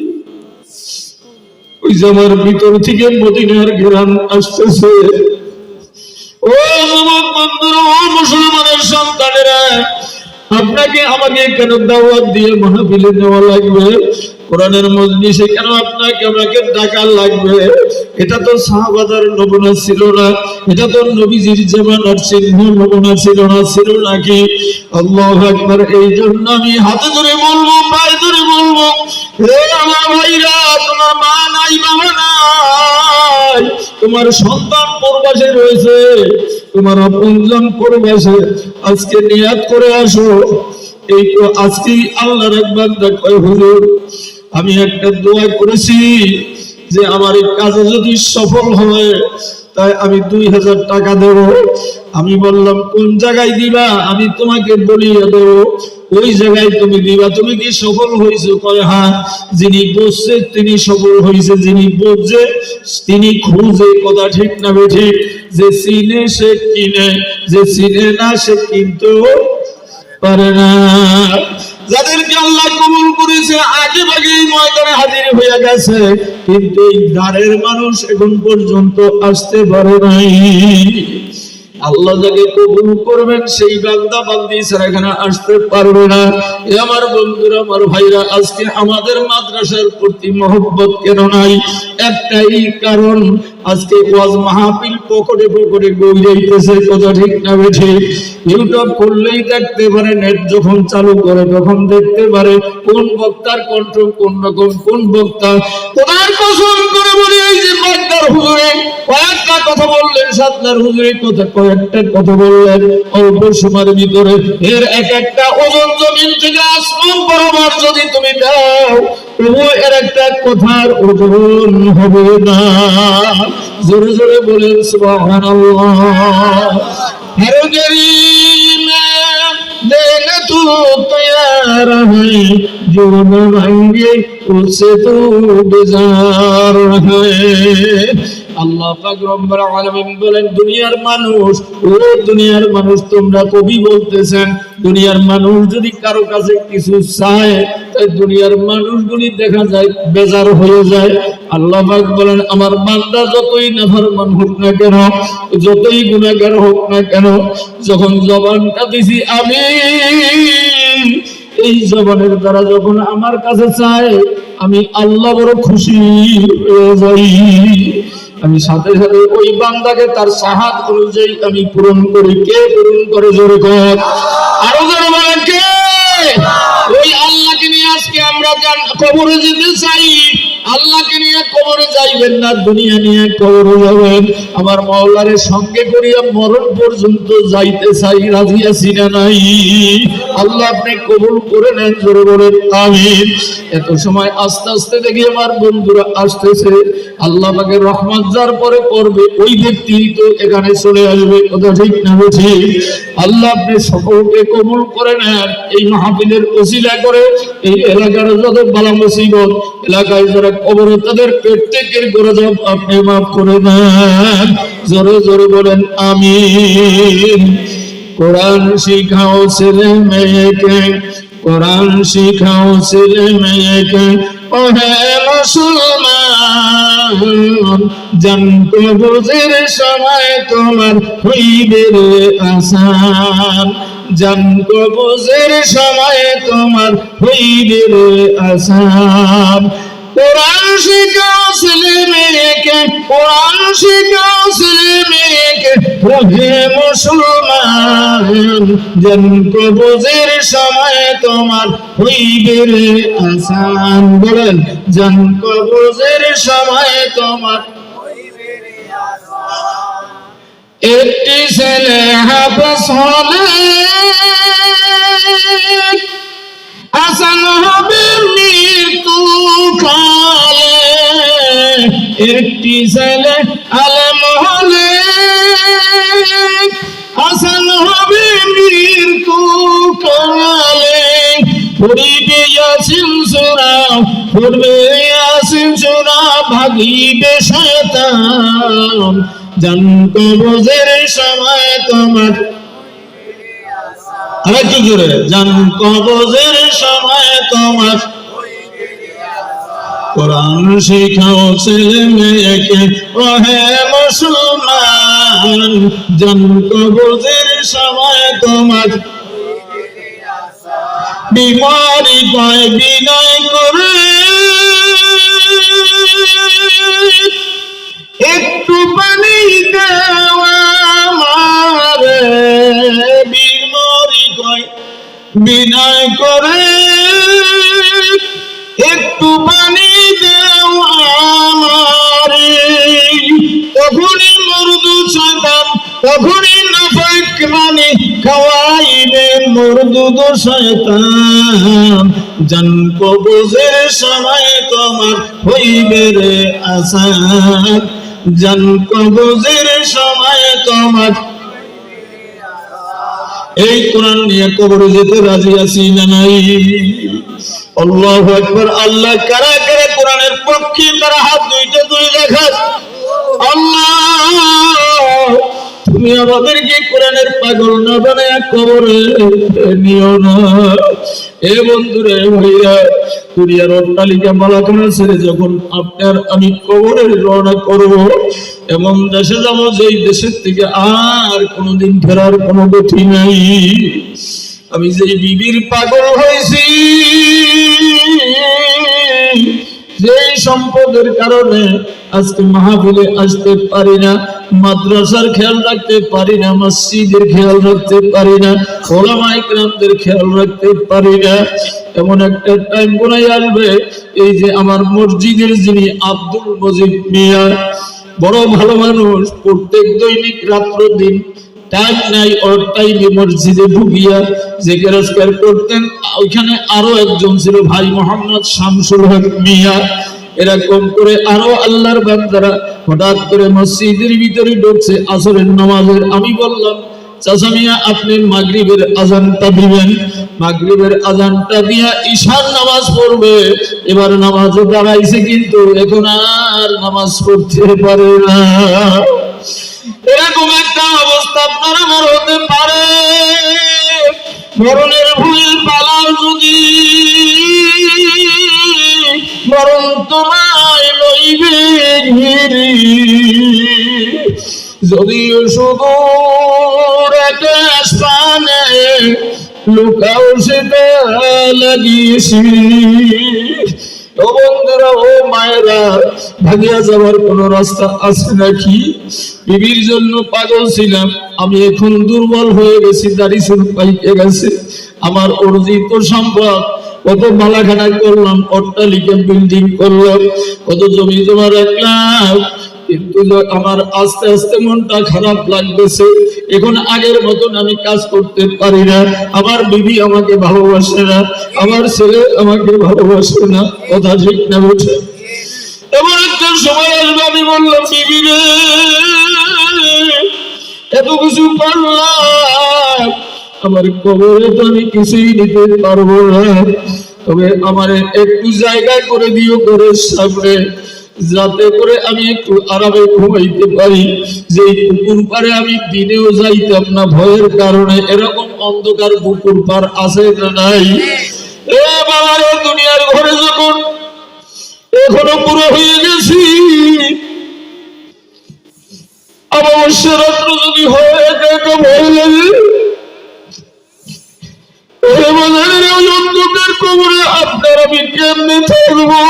A: ওই জামার ভিতর থেকে মদিনার ঘ্রাণ আসতেছে। ও যুবক বন্ধুরা, ও মুসলমানের সন্তানেরা, আপনাকে আমাকে কেন দাওয়াত দিয়ে মাহফিলে নেওয়া লাগবে? কোরআনের মজলিসে কেন আপনাকে আমাকে ডাকা লাগবে? এটা তো সাহাবাদের নমুনা ছিল না, এটা তো নবীজির জামানার চিহ্ন নমুনা ছিল না, ছিল নাকি? আল্লাহু আকবার। এই জন্য আমি হাতে ধরে বলবো, পায়ে ধরে বলবো, হে আমার ভাইরা, তোমার মা নাই, বাবা নাই, তোমার সন্তান প্রবাসে রয়েছে, তোমার আপনজন প্রবাসে, আজকে নিয়াত করে আসো। এই তো আজকেই আল্লাহর এক বান্দা কয় হুজুর আমি একটা দোয়া করেছি যে আমার এই কাজে যদি সফল হয় তাই আমি 2000 টাকা দেব। আমি বললাম কোন জায়গায় দিবা? আমি তোমাকে বলিয়ে দেব, ওই জায়গায় তুমি দিবা। তুমি কি সফল হয়েছো? কয় হ্যাঁ। যিনি বসছে তিনি সফল হয়েছে, যিনি বসছে তিনি খুঁজে। কথা ঠিক না বেঠিক? যে চিনে সে কিনে, যে চিনে না সে কিন্তু পারে না। যাদেরকে আল্লাহ কবুল করেছে আগে ভাগে ময়দানে হাজির হয়ে গেছে, কিন্তু এই দ্বারের মানুষ এখন পর্যন্ত আসতে পারে নাই। আল্লাহ যাকে কবুল করবেন সেই বান্দা বান্দি ছাড়া এখানে আসতে পারবে না। এ আমার বন্ধুরা, আমার ভাইরা, আজকে আমাদের মাদ্রাসার প্রতি মহব্বত কেন নাই? একটাই কারণ, আজকে ওয়াজ মাহফিল পকেটে পকেটে গড়াইতেছে। কথা ঠিক না বেঠিক? ইউটিউব করলেই দেখতে পারে, নেট যখন চালু করে তখন দেখতে পারে কোন বক্তার কণ্ঠ কোন রকম, কোন বক্তা। তোমার কসম করে বলি, এই যে বাগদার হুজুরে কয়েকটা কথা বললেন, সাতনার হুজুরে কয়েকটা কথা বললেন অল্প সময়ের ভিতরে, এর এক একটা ওজন জমিন থেকে আসমান বরাবর যদি তুমি দাও, তবু এর একটা কথার ওজন হবে না। জোরে জোরে বলেন সুবহানাল্লাহ। हर गरीब में देना तू तैयार है, जो न मांगे उससे तू बेजार है। আল্লাহ পাক রব্বুল আলামিন বলেন, দুনিয়ার মানুষ, ও দুনিয়ার মানুষ, তোমরা কবি বলতেছেন দুনিয়ার মানুষ যদি কারো কাছে কিছু চায় তাই দুনিয়ার মানুষগুলি দেখা যায় বেজার হয়ে যায়। আল্লাহ পাক বলেন, আমার বান্দা যতই নাফরমান হোক না কেন, যতই গুনাহগার হোক না কেন, যখন জবানটা দিছি আমি, এই জবানের দ্বারা যখন আমার কাছে চায় আমি আল্লাহ বড় খুশি হয়ে যাই। আমি সাথে সাথে ওই বান্দাকে তার সাহায্য অনুযায়ী আমি পূরণ করি। কে পূরণ করে? জোরে কর, আরো জোরে বলেন কে? ওই আল্লাহকে নিয়ে আজকে আমরা কবরে যেতে চাই, আল্লাহকে নিয়ে কবরে যাইবেন না, দুনিয়া নিয়ে কবরে যাবেন। আমার মাওলারে সঙ্গে করিয়া মরণ পর্যন্ত যাইতে চাই, রাজি আছি না নাই? আল্লাহ আপনি কবুল করে নেন, জোরে বলেন আমিন। এত সময় আস্তে আস্তে দেখি আমার বন্ধুরা আসতেছে, আল্লাহ পাকের রহমত যার পরে পড়বে ওই ব্যক্তি তো এখানে চলে আসবে, কথা ঠিক না বুঝি? আল্লাহ আপনি সকলকে কবুল করে নেন। এই মাহফিলের ওসিলা করে এই এলাকার যত বালা মুসিবত, এলাকায় যারা কবরে তাদের প্রত্যেকের গরজ আপনি মাফ করে নেন, জোরে জোরে বলেন আমিন। কোরআন শিখাও ছেলে মেয়েকে, কোরআন শিখাও ছেলে মেয়েকে, ও হে মুসলমান, জানতো বুঝের সময় তোমার হইবে রে আসান, জানতো বুঝের সময় তোমার হইবে রে আসান। কোরআন শিখাও ছেলে মেয়েকে, কোরআন শিখাও ছেলে মেয়েকে, ও হে মুসলমান, জানতো বুঝের সময় তোমার হইবে রে আসান। বলেন, জানতো বুঝের সময় তোমার হইবে রে আসান। একটি ছেলে হাফেজ হলে আসান হবে মৃত্যু কালে, একটি ছেলে আলেম হলে আসান হবে মৃত্যু কালে। পড়িবে ইয়াসিন সূরা, পড়বে ইয়াসিন সূরা, ভাগিবে শয়তান, জানতো বুঝের সময় তোমার আরেকটু জোরে, জানতো বুঝের সময় তোমার। কোরআন শিখাও ছেলে মেয়েকে, ও হে মুসলমান, জানতো বুঝের সময় তোমার। বিমারি কয় বিনয় করে, একটু পানি দেওয়া আমারে, বিমারি কয় বিনয় করে, একটু পানি দেওয়া আমারে। তখনই মরদু শয়তান, তখনই নাফরমানি খাওয়াইবে মরদুদ শয়তান, জানতো বুঝের সময় তোমার হইবে রে আসান, জানতো বুঝের সময় তোমার। এই কোরআন নিয়ে কবরে যেতে রাজি আছি না নাই? আল্লাহু আকবার। আল্লাহ কারা কারা কোরআনের পক্ষে তারা হাত দুইটা তুলে দেখান। আল্লাহ তুমি আমাদেরকে কোরআনের পাগল না বানায় কবরে নিও না। এ বন্ধুরে ভাইয়া, দুনিয়ার অট্টালিকা মালাখানা ছেড়ে যখন আপনার আমি কবরে রওনা করব, এমন দেশে যাব যেই দেশের থেকে আর কোনোদিন ফেরার কোনো গতি নাই। আমি যে বিবির পাগল হয়েছি, যে সম্পদের কারণে আজকে মাহফিলে আসতে পারি না, মাদ্রাসার খেয়াল রাখতে পারি না, মসজিদের খেয়াল রাখতে পারি না, ওলামায়ে কেরামদের খেয়াল রাখতে পারি না, এমন একটা টাইম কোনায় আসবে, এই যে আমার মসজিদের যিনি আব্দুল মজিদ মিয়া, বড় ভালো মানুষ, প্রত্যেক দৈনিক রাত্র দিন টাইম নাই ওর টাইমে মসজিদে ঢুকিয়া যে কেরাজকার করতেন। ওইখানে আরো একজন ছিল ভাই মোহাম্মদ শামসুল হক মিয়া, এরকম করে আরো আল্লাহর বান্দারা হঠাৎ করে মসজিদের ভিতরে ঢুকছে আসরের নামাজের। আমি বললাম, চাচা মিয়া আপনি মাগরিবের আজানটা দিবেন, মাগরিবের আজানটা দিয়া ঈশার নামাজ পড়বে। এবার নামাজে দাঁড়াইছে কিন্তু এখন আর নামাজ পড়তে পারে না। এরকম একটা অবস্থা আপনার আমার হতে পারে। মরণের ভুল পালাও যদি, মরণ তোমায় লইবে ঘিরে, যদিও সুদূর একটা স্থানে লুকাও সেটা লাগিয়েছি। ও বন্ধুরা, ও মায়েরা, ভাগিয়া যাওয়ার কোন রাস্তা আছে নাকি? বিবির জন্য পাগল ছিলাম, আমি এখন দুর্বল হয়ে গেছি, দাড়ি চুল পাইকে গেছে, আমার অর্জিত সম্পদ কত বালাখানা করলাম, অট্টালিকা বিল্ডিং করলাম, কত জমি জমা রাখলাম, কিন্তু আমার আস্তে আস্তে মনটা খারাপ লাগতেছে। এখন আগের মতন আমি কাজ করতে পারি না, আমার বিবি আমাকে ভালোবাসে না, আমার ছেলে আমাকে ভালোবাসে না। কথা ঠিক না বুঝে? এমন একটা সময় আসবে আমি বললাম, বিবি রে, এত কিছু করলাম, আমার কবরে তো আমি কিছুই নিতে পারবো না, তবে আমার একটু জায়গা করে দিও ঘরের সামনে, যাতে করে আমি একটু আরামে ঘুমাইতে পারি। যে পুকুর পাড়ে আমি দিনেও যাইতাম না ভয়ের কারণে, এরকম অন্ধকার পুকুর পাড় আছে না নাই? এ বাবা রে, দুনিয়ার ঘরে যখন এখনো পুরো হয়ে গেছি, অবশ্য রাত্র যদি হয় একা একা ভয় লাগে। অন্ধকার কবরে আপনার আমি কেমনে থাকবো?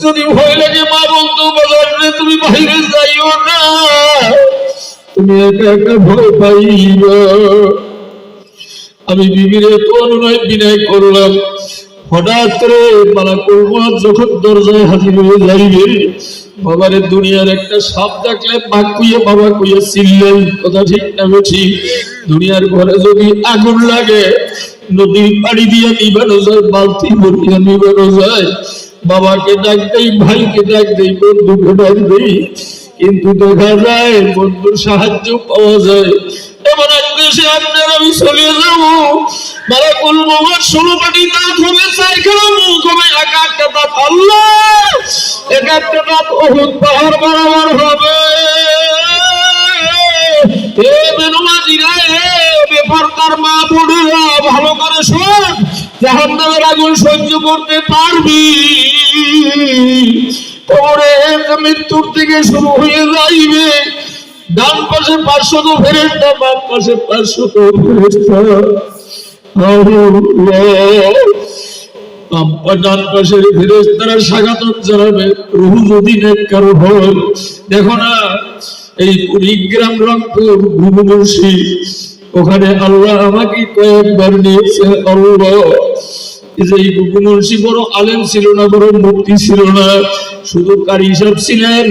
A: যদি ভয় লাগে মা বলতো, বাজারে তুমি বাইরে যাইও না, তুমি একা একা ভয় পাইবা। আমি বিবির এত অনুনয় বিনয় করলাম, হঠাৎ করে মালাকুল মউত যখন দরজায় হাজির হয়ে যাইবে, বাবারে দুনিয়ার একটা সাপ দেখলে বাঘ কুইয়ে বাবা কুইয়ে চিল্লেন। কথা ঠিক না বেঠি? দুনিয়ার ঘরে যদি আগুন লাগে, নদীর পাড়ি দিয়ে নিবানো যায়, বালতি ভরিয়া নিবানো যায়, বাবাকে ডাক দেই, ভাইকে ডাক দেই, বন্ধুকে ডাক দেই, কিন্তু দেখা যায় বন্ধুর সাহায্য পাওয়া যায়। এমন এক দেশে আপনার আমি চলে যাবো, মালাকুল মউত 16 পাটি দাঁত হবে, 4খানা মুখ হবে, এক একটা দাঁত আল্লাহ, এক একটা দাঁত উহুদ পাহাড় বরাবর হবে। এ বেনমাজিরা, এ বেপরদার মা বোনেরা, ভালো করে শোন, জাহান্নামের আগুন সহ্য করতে পারবি? কবরে মৃত্যুর থেকে শুরু হয়ে যাইবে, ডান পাশে 500 ফেরেশতা, বাম পাশে 500 ফেরেশতা। ডান পাশের ফেরেশতারা স্বাগত জানাবে, রূহ যদি নেককার হয়। দেখো না, এই কুড়িগ্রাম রংপুর গুরুমুর্শি, ওখানে আল্লাহ আমাকে কয়েকবার নিয়েছে। আল্লাহ, এই গুরুমুর্শি বড় আলেম ছিল না, বড় মুক্তি ছিল না, শুধু কারি সাহেব ছিলেন।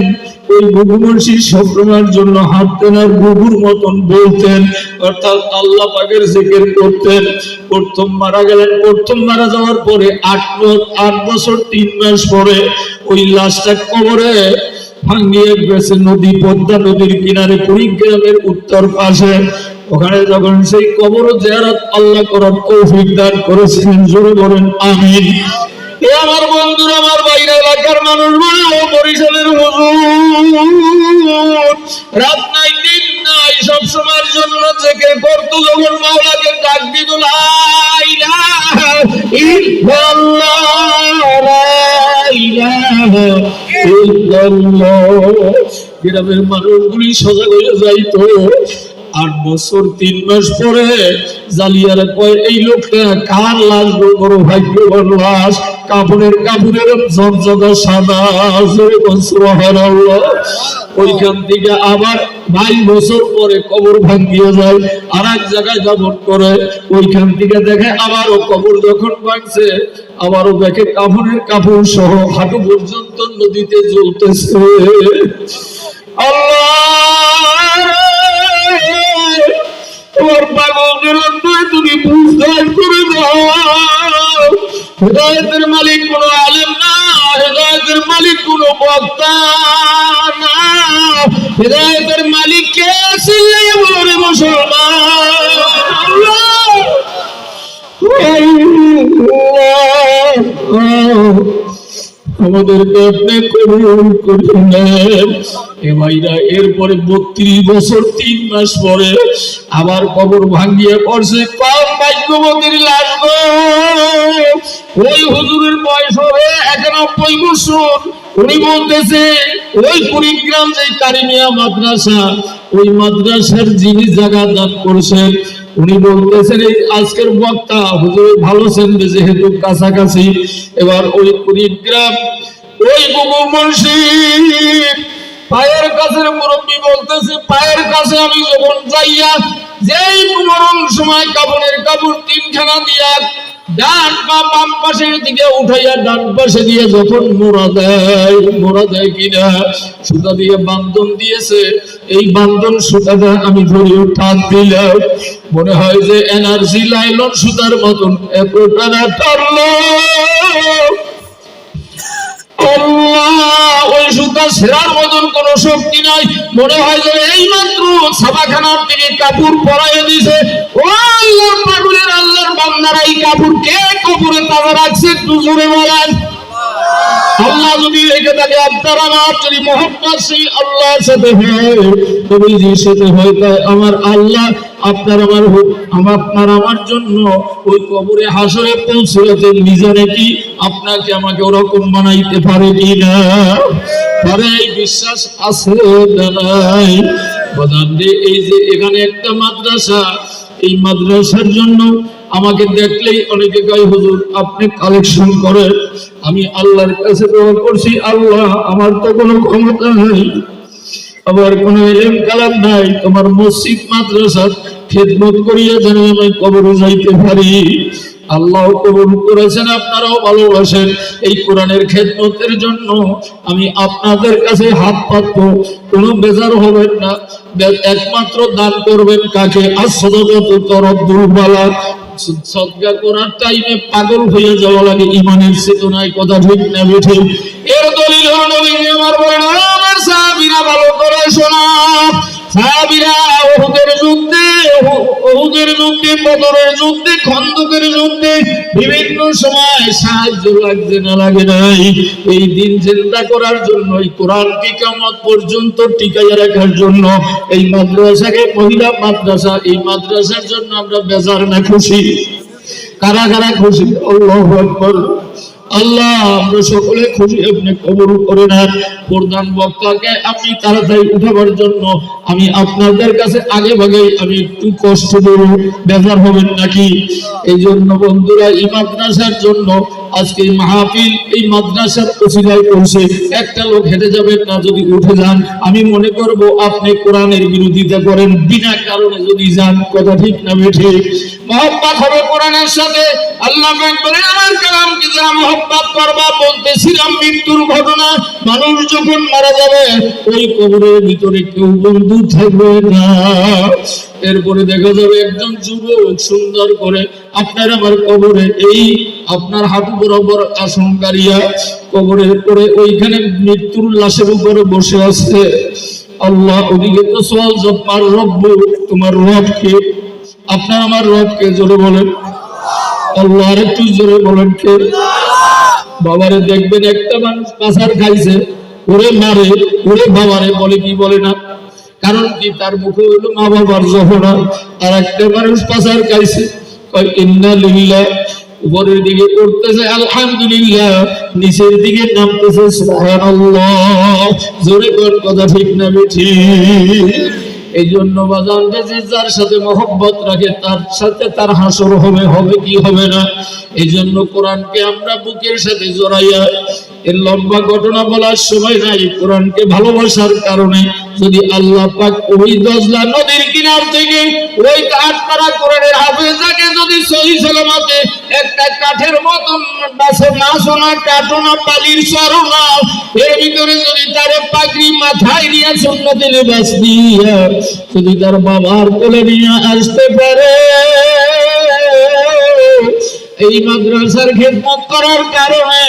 A: ওই গুরুমুর্শি সবসময়ের জন্য হাঁটতেন আর গুরুর মতন বলতেন, অর্থাৎ আল্লাহ পাকের জিকির করতেন। প্রথম মারা গেলেন, প্রথম মারা যাওয়ার পরে 8 বছর 3 মাস পরে ওই লাশটা কবরে ভাঙিয়ে গেছে নদী, পদ্মা নদীর কিনারে, কুড়িগ্রামের উত্তর পাশে। ওখানে যখন সেই কবর জিয়ারত আল্লাহ করার তৌফিক দান করেছিলেন, জোরে বলেন আমিন। এ আমার বন্ধুরা, আমার বাইরে এলাকার মানুষ বলে, ও বরিশালের হুজুর, রাত নাই দিন নাই সব সময়ের জন্য জিকির করতো, যখন মাওলাকে ডাক দিত, লা ইলাহা ইল্লাল্লাহ, লা ইলাহা ইল্লাল্লাহ, গ্রামের মানুষগুলি সজাগ হয়ে যাইতো। 8 বছর 3 মাস পরে জালিয়ারা কয়, এই লোকটা কার লাশ? বড় ভাগ্যবান লাশ, কাপড়ের ঝরঝরা সাদা, সুবহানাল্লাহ। ওইখান থেকে আবার 22 বছর পরে কবর ভাঙিয়ে যায়, আর এক জায়গায় দাফন করে। ওইখান থেকে দেখে আবারও কবর যখন ভাঙছে, আবারও দেখে কাপড়ের কাপড় সহ হাঁটু পর্যন্ত নদীতে জ্বলতেছে। আল্লাহ, তোমার পাগলদের অন্তরে তুমি বুঝদার করে দাও। হেদায়েতের মালিক কোন আলেম না, হেদায়েতের মালিক কোন বক্তা না, হেদায়েতের মালিক কে? চিল্লাইয়া বলে মুসলমান, আমাদেরকে আপনি কবুল করে নেন। এ ভাইরা, এরপরে 32 বছর 3 মাস পরে আবার কবর ভাঙিয়ে পড়ছে। কম ভাগ্যবতীর লাশ গো, ওই হুজুরের বয়স হবে 91 বছর। উনি বলতেছে, ওই কুড়িগ্রাম যে কারিমিয়া মাদ্রাসা, ওই মাদ্রাসার যিনি জায়গা দান করছেন, উনি বলতেছেন, এই আজকের বক্তা হুজুর ভালো চেনবে যেহেতু কাছাকাছি। এবার ওই কুড়িগ্রাম, ওই বুবু মুর্শিদ পায়ের কাছের মুরব্বী বলতেছে, পায়ের কাছে আমি যখন যাইয়া যেই মরণ সময় কাফনের কাপড় তিনখানা দিয়া ডান বা বাম পাশের দিকে উঠাইয়া ডান পাশে দিয়ে যখন মোড়া দেয় কিনা, সুতা দিয়ে বান্ধন দিয়েছে, এই বান্ধন সুতাটা আমি ধরে টান দিলাম, মনে হয় যে এনার্জি লাইলন সুতার মতন এত টানা টানলো, ওই সুতা ছেঁড়ার মতন কোন শক্তি নাই, মনে হয় যে এই মাত্র ছাপাখানার থেকে কাপড় পরাইয়া দিছে। ও আল্লাহর পাগলের আল্লাহর বান্দারা, এই কাপড় কে কবরে তাজা রাখছে একটু জোরে বলেন। আল্লাহ যদি রেখে থাকে, আপনার আমার যদি মহব্বত সেই আল্লাহর সাথে হয়, নবীজির সাথে হয়, তাই আমার আল্লাহ আপনার আমার জন্য ওই কবরে হাসরে পৌঁছাতে মিজানে কি আপনাকে আমাকে ওরকম বানাইতে পারে কি না? পারে, এই বিশ্বাস আছে না নাই? এই যে এখানে একটা মাদ্রাসা, এই মাদ্রাসার জন্য আমাকে দেখলেই অনেকে কয় হুজুর আপনি কালেকশন করেন। আমি আল্লাহর কাছে দোয়া করছি, আল্লাহ আমার তো কোনো ক্ষমতা নাই, আমার কোনো ইলম কালাম নাই, তোমার মসজিদ মাদ্রাসার খেদমত করিয়া যেন আমি কবরে যাইতে পারি। আল্লাহ কবুল করেছেন, আপনারাও ভালোবাসেন। এই কোরআনের খেদমতের জন্য আমি আপনাদের কাছে হাত পাতবো, কোনো বেজার হবেন না। একমাত্র দান করবেন কাকে? আসসাদাকাতু তারাদ্দুল বালা। সদকা করার টাইমে পাগল হয়ে যাওয়া লাগে ইমানের চেতনায়, কথা ঠিক না বেঠে? এর দলিল হলো নবী আমার বলেন, আমার সাহাবীরা ভালো করে শোনা, সাহাবীরা ওহুদের যুদ্ধে, বদরের যুদ্ধে, খন্দকের যুদ্ধে বিভিন্ন সময় সাহায্য লাগছে না লাগে নাই, এই দিন জিন্দা করার জন্য, এই কোরআনকে কিয়ামত পর্যন্ত টিকাইয়া রাখার জন্য এই মাদ্রাসাকে মহিলা মাদ্রাসা, এই মাদ্রাসার জন্য আমরা বেজার না খুশি? কারা কারা খুশি? আল্লাহু আকবার। আল্লাহ আমরা সকলে খুশি, আপনি কবুল করে নেন। প্রধান বক্তাকে আপনি তাড়াতাড়ি উঠাবার জন্য আমি আপনাদের কাছে আগে ভাগে আমি একটু কষ্ট দেব, বেজার হবেন নাকি? এই জন্য বন্ধুরা, এই মাদ্রাসার জন্য আজকে এই মাহফিল এই মাদ্রাসার ওসিলায় করছে। একটা লোক হেঁটে যাবেন না, যদি উঠে যান আমি মনে করব আপনি কোরআনের বিরোধিতা করেন, বিনা কারণে যদি যান, কথা ঠিক না বেঠে? মহব্বত হবে কোরআনের সাথে। আল্লাহ বলেন, আমার কালামকে যারা মহব্বত করবা, বলতেছিলাম মৃত্যুর ঘটনা, মানুষ যখন মারা যাবে ওই কবরের ভিতরে কেউ বন্ধু থাকবে না। এরপরে দেখা যাবে একজন যুবক সুন্দর করে আপনার আমার কবরে, এই আপনার হাঁটু বরাবর আসন কারিয়া কবরের পরে ওইখানে মৃত্যুর লাশের উপরে বসে আছে। আল্লাহ ওদিকে তো সওয়াল জব্বার রব্বু, তোমার রবকে, আপনার আমার রবকে, জোরে বলেন আল্লাহ। আর একটু জোরে বলেন কে? বাবারে দেখবেন একটা মানুষ পাচার খাইছে, ওরে মারে, ওরে বাবারে বলে, কি বলে না? কারণ কি? তার মুখে হইলো মা বাবার জহরা। আর একটা মানুষ পাচার খাইছে, ইন্না লিল্লাহ, উপরের দিকে করতেছে আলহামদুলিল্লাহ, নিচের দিকে নামতেছে সুবহানাল্লাহ। জোরে কোন কথা ঠিক না বেঠিক? এই জন্য বাজান, যে যার সাথে মহব্বত রাখে তার সাথে তার হাসর হবে, হবে কি হবে না? এই জন্য কোরআনকে আমরা বুকের সাথে জড়াইয়া, এর লম্বা ঘটনা বলার সময় নাই, কোরআনকে ভালোবাসার কারণে যদি আল্লাহ পাক ওই দজলা নদীর কিনার থেকে ওই আটপাড়া কোরআনের হাফেজাকে যদি সহি সালামতে একটা কাঠের মতন না সোনা কাটনা পালির সরনা, এর ভিতরে যদি তার পাগড়ি মাথায় নিয়ে সুন্নতে লিবাস দিয়া যদি তার বাবার কোলে নিয়ে আসতে পারে, এই মাদ্রাসার খেদমত করার কারণে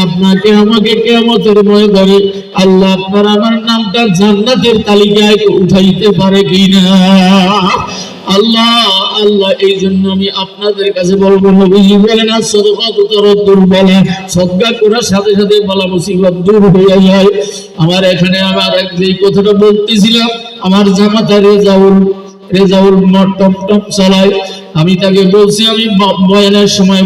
A: আপনাকে আমাকে কিয়ামতের ময়দানে আল্লাহ আপনার আমার নামটা জান্নাতের তালিকায় উঠাইতে পারে কিনা? আল্লাহ আল্লাহ। এই জন্য আমি আপনাদের কাছে বলবো, নবীজি বলেন সাদাকাতু তারাদ্দুল বালা, সদকা করার সাথে সাথে বালা মুসিবত দূর হয়ে যায়। আমার এখানে আমার যেই কথাটা বলতেছিলাম, আমার জামাতা রেজাউল টপ চালায়, আমি তাকে বলছি, আমি বয়ানের সময়